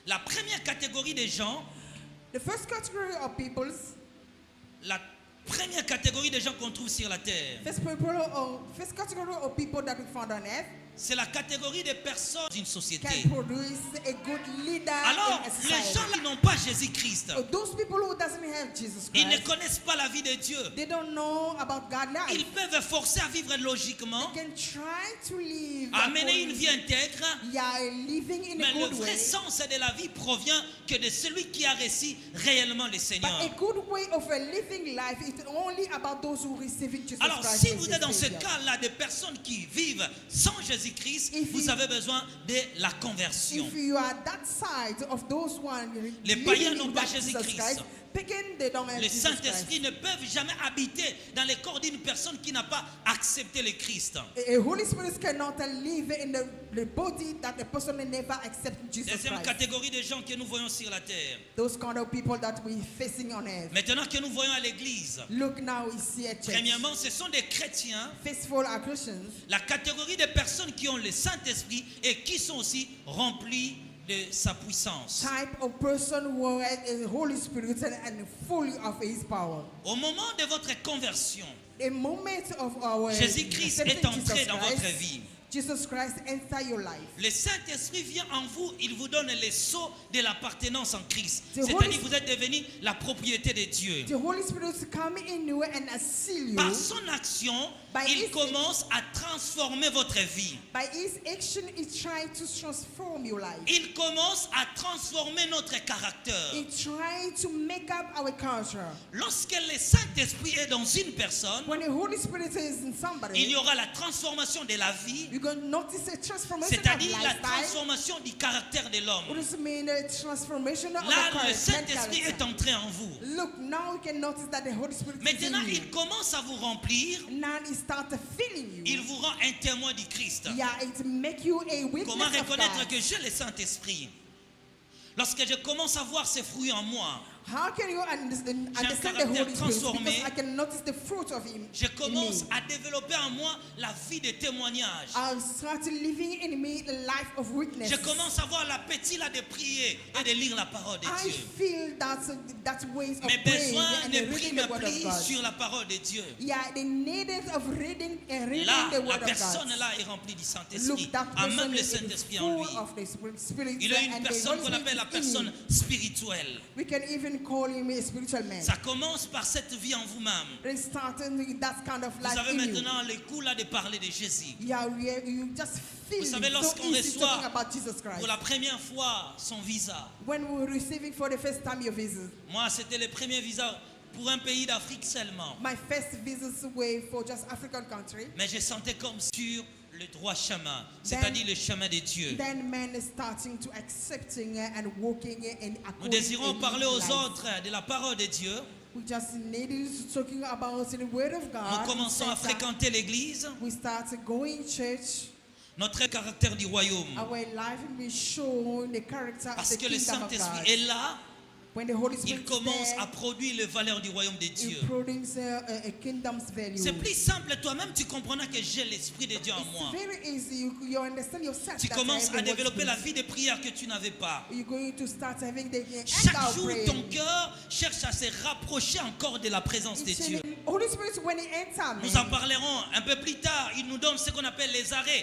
La première catégorie des gens, The first category of peoples, la première catégorie des gens qu'on trouve sur la terre, first category of people that we found on earth, c'est la catégorie des personnes d'une société. can produce a good leader Alors, in a les society. gens qui n'ont pas Jésus-Christ, Those people who doesn't have Jesus ils ne Christ, connaissent pas la vie de Dieu. they don't know about God's life. Ils peuvent forcer à vivre logiquement, They can try to live à mener une according- vie intègre, yeah, living in mais a le good vrai way. sens de la vie provient que de celui qui a réussi réellement le But Seigneur. a good way of a living life is only about those who receiving Jesus Alors, Christ. si as vous their êtes dans ce Savior. cas-là de personnes qui vivent sans Jésus-Christ, If vous you- avez besoin de la conversion. If you are that side of those one Les living païens in n'ont pas that Jesus Jésus-Christ. Christ, pagan, they don't have Les Jesus Saint-Esprit Christ. ne peuvent jamais habiter dans le corps d'une personne qui n'a pas accepté le Christ. A Holy Spirit cannot live in the body that the person never accepted Jesus Deuxième Christ. catégorie de gens que nous voyons sur la terre. Those kind of people that we facing on earth. Maintenant que nous voyons à l'église, Look now, we see a church. premièrement, ce sont des chrétiens, Faithful are Christians. la catégorie des personnes qui ont le Saint-Esprit et qui sont aussi remplies de sa puissance. Type of person who has a Holy Spirit and fully of His power. Au moment de votre conversion, A moment of our Jésus-Christ accepting est entré Jesus dans Christ, votre vie. Jesus Christ enter your life. Le Saint-Esprit vient en vous, il vous donne les sceaux de l'appartenance en Christ. The C'est-à-dire Holy- que vous êtes devenu la propriété de Dieu. The Holy Spirit come in you and seal you. Par son action, By il his- commence à transformer votre vie. By His action, He trying to transform your life. Il commence à transformer notre caractère. He trying to make up our culture. Lorsque le Saint-Esprit est dans une personne, When the Holy Spirit is in somebody, il y aura la transformation de la vie, you're going to notice a transformation of c'est-à-dire la lifestyle. transformation du caractère de What l'homme. does it mean? A transformation of Là, the le character. Saint-Esprit est entré en vous. Look, now you can notice that the Holy Spirit Maintenant, is in il you. commence à vous remplir. Now He start feeling you. Il vous rend un témoin du Christ. Yeah, it make you a witness Comment of reconnaître God. que j'ai le Saint-Esprit? Lorsque je commence à voir ses fruits en moi, How can you understand the caractère Holy Spirit? transformé. Because I can notice the fruit of Him. je in commence me. à développer en moi la vie de témoignage. I'll start living in me a life of witness. Je commence à avoir l'appétit là de prier et de lire la parole de I Dieu. feel that ways of Mes praying besoins and ne reading prient the me Word of plus God. sur la parole de Dieu. Yeah, the needed of reading and reading Là, the la Word of personne God. là est remplie du Saint-Esprit, Look, that a même person le is Saint-Esprit en lui. full of the Spirit. Il est une and the personne Holy qu'on appelle la Spirit is in personne him. spirituelle. We can even call him a spiritual man. Ça commence par cette vie en vous-même. It's starting that kind of Vous life avez in you. maintenant le coup là de parler de Jésus. Yeah, you just feel Vous savez, so lorsqu'on easy reçoit talking about Jesus Christ. pour la première fois son visa, When we were receiving for the first time your visit, moi c'était le premier visa pour un pays d'Afrique seulement. my first visits were for just African country. Mais je sentais comme sur le droit chemin, c'est-à-dire le chemin de Dieu. Then man is starting to accepting and walking in Nous according désirons to parler his aux life. autres de la parole de Dieu. We just needed to talking about the word of God. Nous commençons à fréquenter l'église, We start going church. notre caractère du royaume. Our life will show the character of Parce the que le kingdom of God. Saint-Esprit est là, When the Holy il Spirit is commence à there, produire les valeurs du royaume de Dieu. it produces a kingdom's value. C'est plus simple, toi-même tu comprendras que j'ai l'Esprit de Dieu en moi. It's very easy. You understand yourself. Tu that commences I have à the Holy développer la Spirit. vie de prière que tu n'avais pas. You're going to start having the Chaque anger jour, prayer. ton cœur cherche à se rapprocher encore de la présence de It's Dieu. in the Holy Spirit when He enters, Nous en parlerons un peu plus tard. Il nous donne ce qu'on appelle les arrêts.